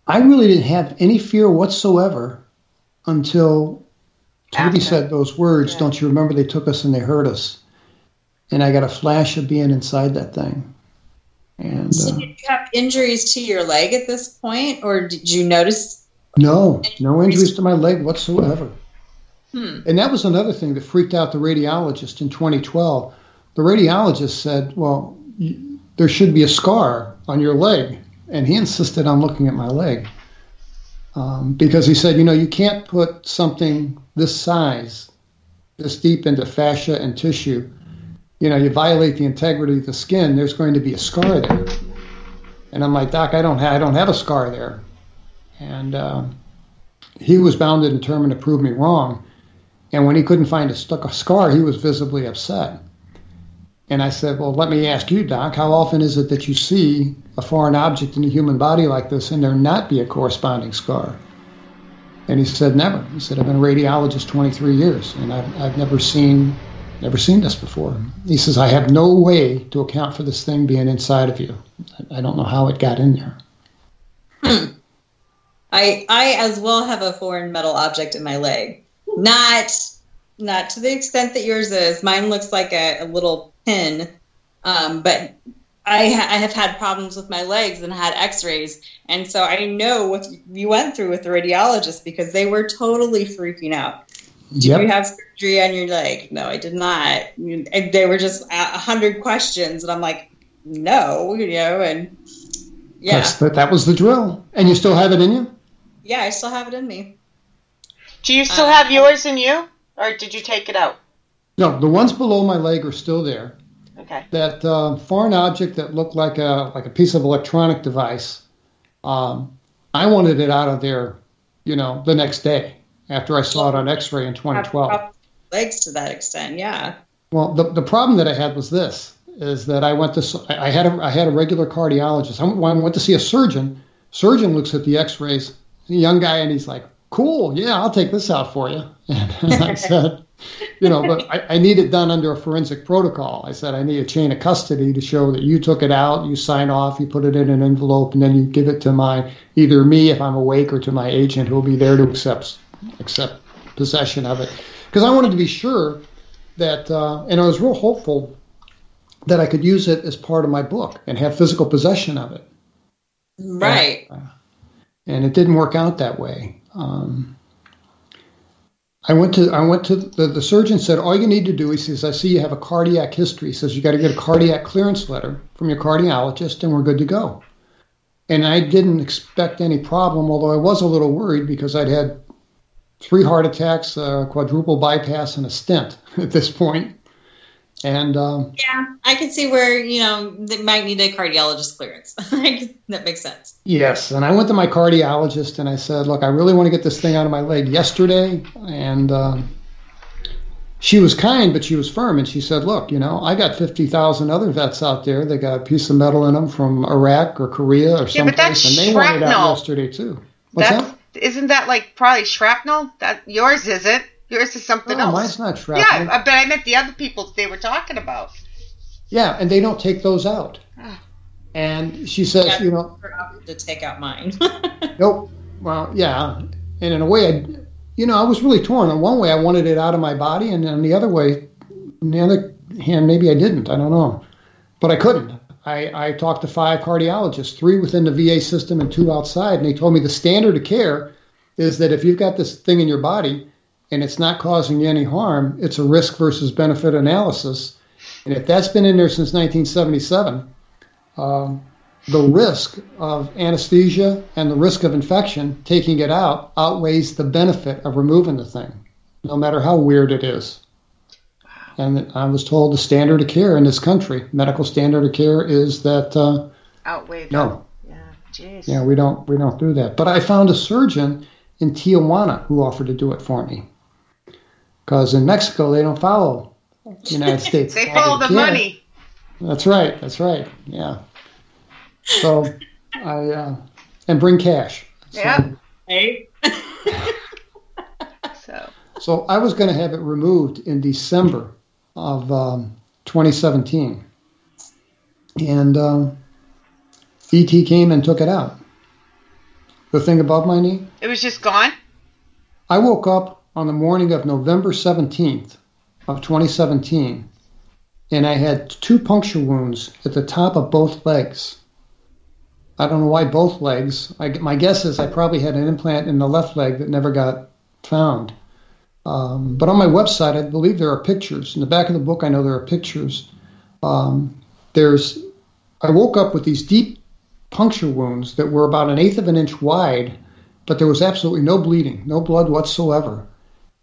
Speaker 6: I really didn't have any fear whatsoever until Toby said those words, Don't you remember they took us and they hurt us? And I got a flash of being inside that thing. And
Speaker 5: so did you have injuries to your leg at this point, or did you notice?
Speaker 6: No injuries to my leg whatsoever. And that was another thing that freaked out the radiologist in 2012. The radiologist said, well, there should be a scar on your leg. And he insisted on looking at my leg. Because he said, you know, you can't put something this size, this deep into fascia and tissue. You know, you violate the integrity of the skin, there's going to be a scar there. And I'm like, Doc, I don't have a scar there. And he was bound and determined to prove me wrong. And when he couldn't find a scar, he was visibly upset. And I said, well, let me ask you, Doc, how often is it that you see a foreign object in the human body like this and there not be a corresponding scar? And he said, never. He said, I've been a radiologist 23 years, and I've never seen this before. He says, I have no way to account for this thing being inside of you. I don't know how it got in there.
Speaker 5: I as well have a foreign metal object in my leg. Not to the extent that yours is. Mine looks like a little pin, but I have had problems with my legs and had x-rays. And so I know what you went through with the radiologist because they were totally freaking out. Did you have surgery on your leg? No, I did not. And they were just 100 questions. And I'm like, no, you know, and yeah.
Speaker 6: That was the drill. And you still have it in you?
Speaker 5: Yeah, I still have it in me.
Speaker 4: Do you still have yours in you? Or did you take it out?
Speaker 6: No, the ones below my leg are still there.
Speaker 4: Okay.
Speaker 6: That foreign object that looked like a piece of electronic device, I wanted it out of there the next day after I saw it on X-ray in 2012.
Speaker 5: Legs to that extent, yeah.
Speaker 6: Well, the problem that I had was this: is that I had a regular cardiologist. I went to see a surgeon. Surgeon looks at the X-rays, a young guy, and he's like, "Cool, yeah, I'll take this out for you." And I said, but I need it done under a forensic protocol. I said, I need a chain of custody to show that you took it out, you sign off, you put it in an envelope, and then you give it to either me if I'm awake or to my agent who will be there to accept possession of it. Because I wanted to be sure that, and I was real hopeful that I could use it as part of my book and have physical possession of it.
Speaker 5: Right.
Speaker 6: And it didn't work out that way. I went to the surgeon said, all you need to do, he says, I see you have a cardiac history. He says, you got to get a cardiac clearance letter from your cardiologist and we're good to go. And I didn't expect any problem, although I was a little worried because I'd had 3 heart attacks, a quadruple bypass, and a stent at this point. And
Speaker 5: yeah, I can see where, they might need a cardiologist clearance. That makes sense.
Speaker 6: Yes. And I went to my cardiologist and I said, look, I really want to get this thing out of my leg yesterday. And she was kind, but she was firm. And she said, look, I got 50,000 other vets out there. They got a piece of metal in them from Iraq or Korea or someplace. And they wanted it out yesterday too. What's that?
Speaker 4: Isn't that like probably shrapnel? Yours isn't. Yours is something else.
Speaker 6: Mine's not shrapnel.
Speaker 4: Yeah, but I meant the other people they were talking about.
Speaker 6: Yeah, and they don't take those out. And she says,
Speaker 5: to take out mine.
Speaker 6: Nope. Well, yeah. And in a way, I was really torn. On one way, I wanted it out of my body, and on the other hand, maybe I didn't. I don't know. But I couldn't. I talked to 5 cardiologists, 3 within the VA system and 2 outside, and they told me the standard of care is that if you've got this thing in your body and it's not causing you any harm, it's a risk versus benefit analysis. And if that's been in there since 1977, the risk of anesthesia and the risk of infection, taking it out, outweighs the benefit of removing the thing, no matter how weird it is. And I was told the standard of care in this country, medical standard of care, is that
Speaker 4: outweigh.
Speaker 6: No.
Speaker 4: Yeah, jeez.
Speaker 6: Yeah, we don't do that. But I found a surgeon in Tijuana who offered to do it for me, because in Mexico they don't follow the United States.
Speaker 4: They follow the money.
Speaker 6: That's right. Yeah. So and bring cash.
Speaker 4: Yeah.
Speaker 5: Hey.
Speaker 6: So I was going to have it removed in December of 2017. And ET came and took it out. The thing above my knee.
Speaker 4: It was just gone?
Speaker 6: I woke up on the morning of November 17th of 2017, and I had 2 puncture wounds at the top of both legs. I don't know why both legs. My guess is I probably had an implant in the left leg that never got found. But on my website, I believe there are pictures. In the back of the book, I know there are pictures. I woke up with these deep puncture wounds that were about 1/8 of an inch wide, but there was absolutely no bleeding, no blood whatsoever.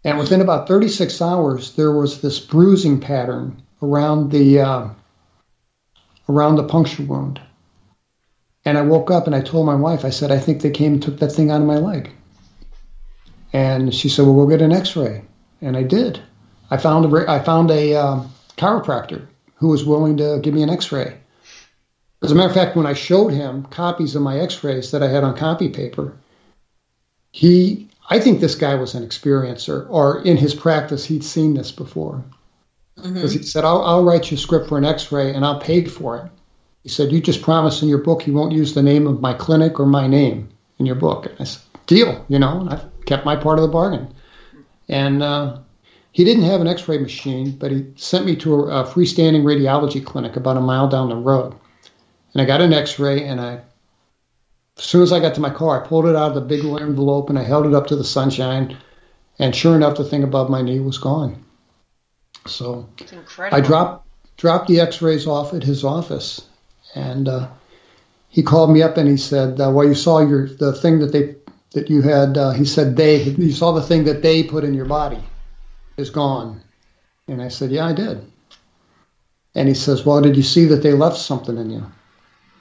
Speaker 6: And within about 36 hours, there was this bruising pattern around the puncture wound. And I woke up and I told my wife, I said, I think they came and took that thing out of my leg. And she said, well, we'll get an X-ray. And I did. I found a chiropractor who was willing to give me an X-ray. As a matter of fact, when I showed him copies of my X-rays that I had on copy paper, I think this guy was an experiencer, or in his practice, he'd seen this before. Because he said, I'll write you a script for an X-ray and I'll pay for it. He said, you just promise in your book you won't use the name of my clinic or my name in your book. And I said, deal, and I've kept my part of the bargain. And he didn't have an X-ray machine, but he sent me to a freestanding radiology clinic about a mile down the road. And I got an X-ray, and as soon as I got to my car, I pulled it out of the big envelope and I held it up to the sunshine, and sure enough, the thing above my knee was gone. So I dropped the X-rays off at his office, and he called me up and he said, well, you saw the thing that you had, he said, you saw the thing that they put in your body is gone. And I said, yeah, I did. And he says, well, did you see that they left something in you?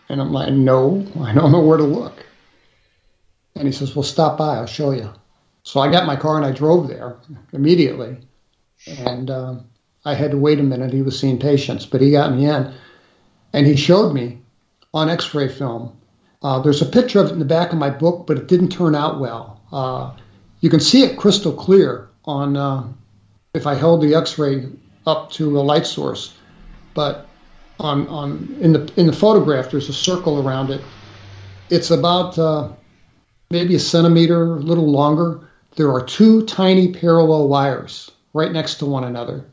Speaker 6: And I'm like, no, I don't know where to look. And he says, well, stop by. I'll show you. So I got my car and I drove there immediately. And I had to wait a minute. He was seeing patients, but he got me in. And he showed me on x-ray film. There's a picture of it in the back of my book, but it didn't turn out well. You can see it crystal clear on if I held the x-ray up to a light source. But in the photograph, there's a circle around it. It's about maybe a centimeter, a little longer. There are two tiny parallel wires right next to one another.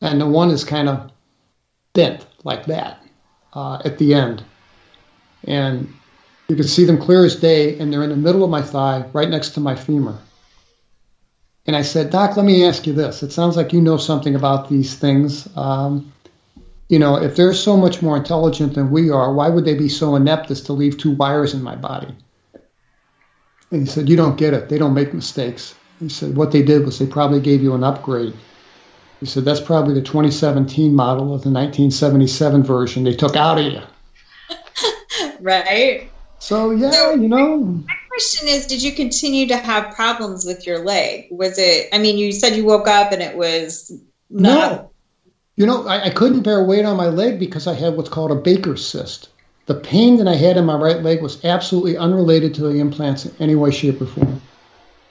Speaker 6: And the one is kind of bent like that at the end. And you can see them clear as day, and they're in the middle of my thigh, right next to my femur. And I said, Doc, let me ask you this. It sounds like you know something about these things. If they're so much more intelligent than we are, why would they be so inept as to leave two wires in my body? And he said, you don't get it. They don't make mistakes. He said, what they did was they probably gave you an upgrade. He said, that's probably the 2017 model of the 1977 version they took out of you.
Speaker 5: Right.
Speaker 6: So, yeah,
Speaker 5: My question is, did you continue to have problems with your leg? Was it, you said you woke up and it was not.
Speaker 6: No. I couldn't bear weight on my leg because I had what's called a Baker's cyst. The pain that I had in my right leg was absolutely unrelated to the implants in any way, shape, or form.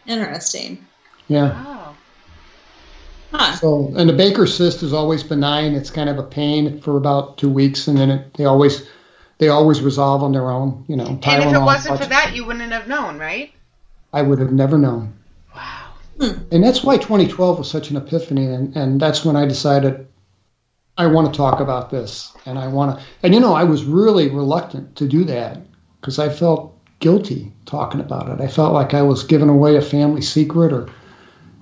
Speaker 5: Interesting.
Speaker 6: Yeah.
Speaker 5: Oh. Huh.
Speaker 6: So, and the Baker's cyst is always benign. It's kind of a pain for about 2 weeks, and then they always resolve on their own.
Speaker 4: And if it wasn't for that, you wouldn't have known, right?
Speaker 6: I would have never known.
Speaker 4: Wow.
Speaker 6: And that's why 2012 was such an epiphany, and that's when I decided I want to talk about this, and I was really reluctant to do that because I felt guilty talking about it. I felt like I was giving away a family secret or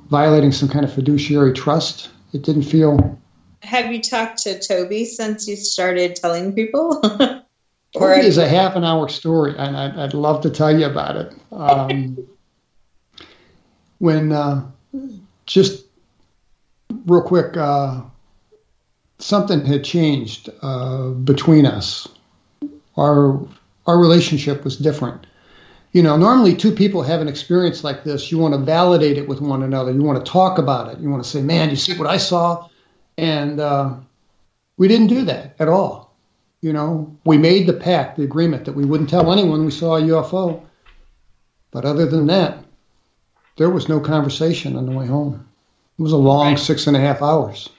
Speaker 6: violating some kind of fiduciary trust. It didn't feel.
Speaker 5: Have you talked to Toby since you started telling people?
Speaker 6: Toby is a half an hour story, and I'd love to tell you about it. Just real quick, something had changed between us. Our relationship was different. Normally two people have an experience like this. You want to validate it with one another. You want to talk about it. You want to say, man, you see what I saw? And we didn't do that at all. We made the pact, the agreement that we wouldn't tell anyone we saw a UFO. But other than that, there was no conversation on the way home. It was a long 6.5 hours.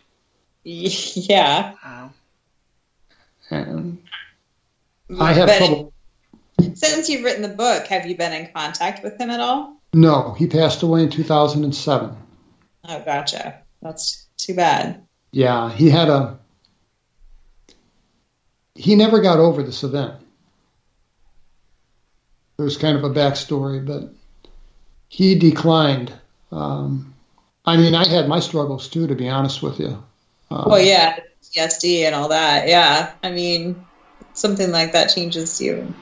Speaker 5: Yeah.
Speaker 4: Wow.
Speaker 6: And I have trouble.
Speaker 5: Since you've written the book, have you been in contact with him at all?
Speaker 6: No, he passed away in 2007.
Speaker 5: Oh, gotcha. That's too bad.
Speaker 6: Yeah, he never got over this event. There's kind of a backstory, but he declined. I had my struggles too, to be honest with you.
Speaker 5: PTSD and all that. Yeah. Something like that changes you.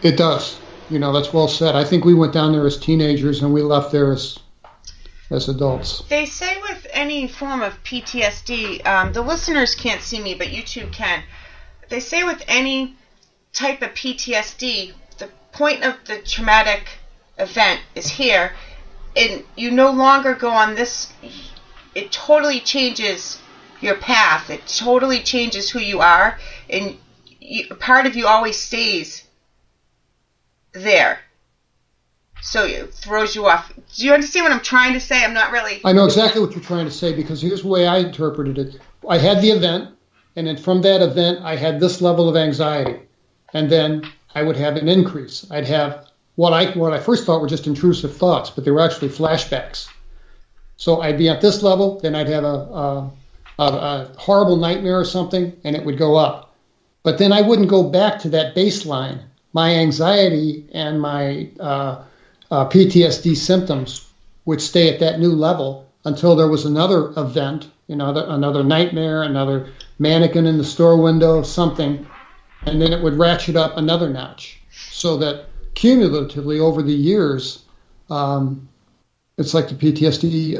Speaker 6: It does. That's well said. I think we went down there as teenagers and we left there as adults.
Speaker 4: They say with any form of PTSD, the listeners can't see me, but you two can. They say with any type of PTSD, the point of the traumatic event is here, and you no longer go on this. It totally changes your path. It totally changes who you are, and part of you always stays there. So it throws you off. Do you understand what I'm trying to say? I'm not really.
Speaker 6: I know exactly what you're trying to say, because here's the way I interpreted it. I had the event, and then from that event, I had this level of anxiety. And then I would have an increase. I'd have what I first thought were just intrusive thoughts, but they were actually flashbacks. So I'd be at this level, then I'd have a horrible nightmare or something, and it would go up. But then I wouldn't go back to that baseline. My anxiety and my PTSD symptoms would stay at that new level until there was another event, another nightmare, another mannequin in the store window, something, and then it would ratchet up another notch. So that cumulatively over the years, it's like the PTSD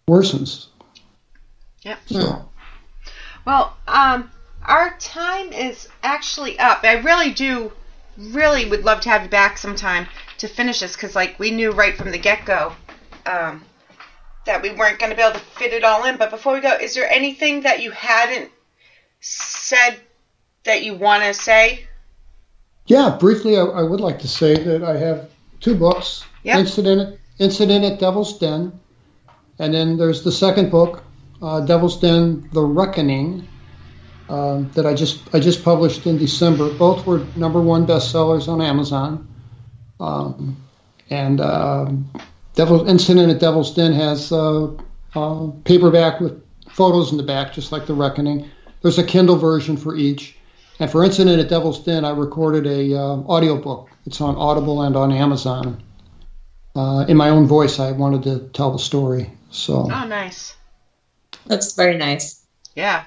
Speaker 6: worsens.
Speaker 4: Yep. So. Well, our time is actually up. I really would love to have you back sometime. to finish this, because like we knew right from the get-go that we weren't going to be able to fit it all in. But before we go, is there anything that you hadn't said that you want to say?
Speaker 6: Yeah, briefly, I would like to say that I have 2 books.
Speaker 4: Yep.
Speaker 6: Incident at Devil's Den, and then there's the second book, Devil's Den: The Reckoning, that I just published in December. Both were #1 bestsellers on Amazon. Incident at Devil's Den has paperback with photos in the back, just like The Reckoning. There's a Kindle version for each. And for Incident at Devil's Den, I recorded a audiobook. It's on Audible and on Amazon. In my own voice, I wanted to tell the story. So.
Speaker 4: Oh, nice.
Speaker 5: That's very nice.
Speaker 4: Yeah.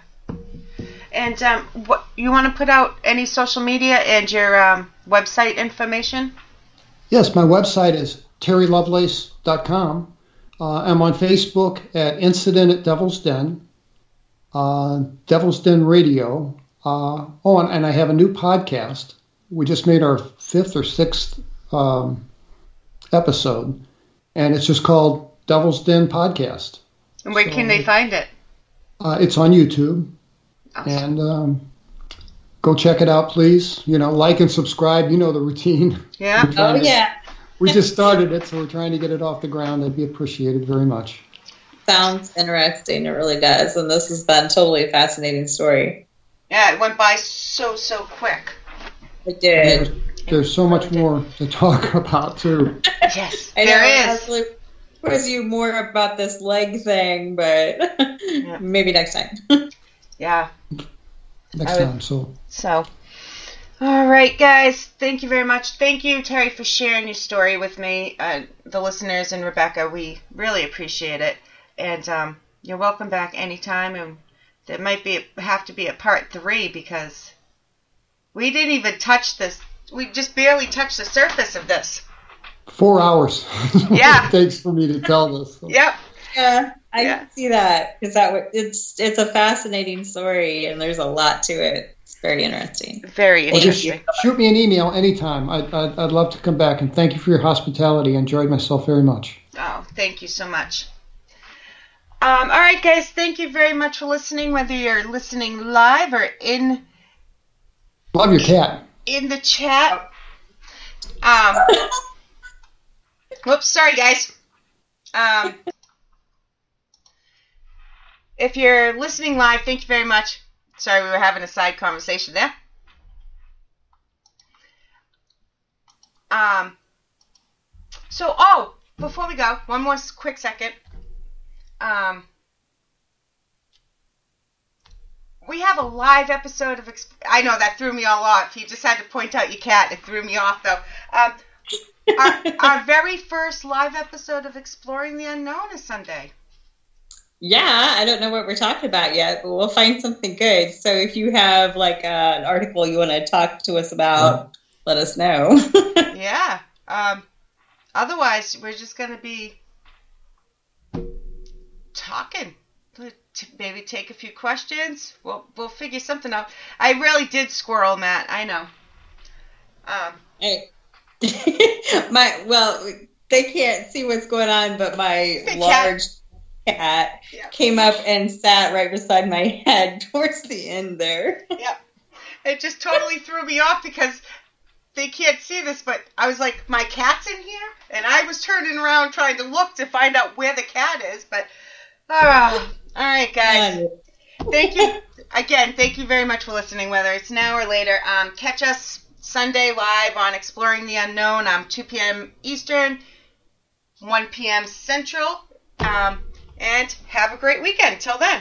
Speaker 4: And what you want to put out any social media and your website information?
Speaker 6: Yes, my website is terrylovelace.com. I'm on Facebook at Incident at Devil's Den, Devil's Den Radio. And I have a new podcast. We just made our 5th or 6th episode, and it's just called Devil's Den Podcast.
Speaker 4: And where can they find it?
Speaker 6: It's on YouTube.
Speaker 4: Awesome.
Speaker 6: And go check it out, please. Like and subscribe. You know the routine.
Speaker 4: Yeah.
Speaker 5: Oh, yeah.
Speaker 6: We just started it, so we're trying to get it off the ground. That'd be appreciated very much.
Speaker 5: Sounds interesting. It really does. And this has been totally a fascinating story.
Speaker 4: Yeah, it went by so quick.
Speaker 5: It did.
Speaker 6: There's so much more to talk about, too.
Speaker 4: Yes,
Speaker 5: I know.
Speaker 4: there
Speaker 5: I
Speaker 4: is.
Speaker 5: really quiz you more about this leg thing, but maybe next time.
Speaker 4: Yeah.
Speaker 6: Next time,
Speaker 4: So, all right, guys. Thank you very much. Thank you, Terry, for sharing your story with me, the listeners, and Rebecca. We really appreciate it. And you're welcome back anytime. And there might have to be a part 3, because we didn't even touch this. We just barely touched the surface of this.
Speaker 6: 4 hours.
Speaker 4: Yeah.
Speaker 6: It takes for me to tell this. So.
Speaker 4: Yep.
Speaker 5: Yeah, I can see that, because it's a fascinating story, and there's a lot to it. It's very interesting.
Speaker 4: Very interesting.
Speaker 6: Shoot me an email anytime. I'd love to come back, and thank you for your hospitality. I enjoyed myself very much.
Speaker 4: Oh, thank you so much. All right, guys. Thank you very much for listening, whether you're listening live or in.
Speaker 6: Love your cat.
Speaker 4: In the chat. Whoops, sorry, guys. If you're listening live, thank you very much. Sorry, we were having a side conversation there. Before we go, one more quick second. We have a live episode of... I know, that threw me all off. You just had to point out your cat. It threw me off, though. Our very first live episode of Exploring the Unknown is Sunday.
Speaker 5: Yeah, I don't know what we're talking about yet, but we'll find something good. So if you have like an article you want to talk to us about, let us know.
Speaker 4: Yeah. Otherwise, we're just going to be talking. Maybe take a few questions. We'll figure something out. I really did squirrel, Matt. I know.
Speaker 5: Hey. They can't see what's going on, but my large cat came up and sat right beside my head towards the end there.
Speaker 4: Yep. It just totally threw me off because they can't see this, but I was like, my cat's in here? And I was turning around trying to look to find out where the cat is, but all right, guys. Thank you. Again, thank you very much for listening, whether it's now or later. Catch us Sunday live on Exploring the Unknown, 2 p.m. Eastern, 1 p.m. Central. And have a great weekend. Till then.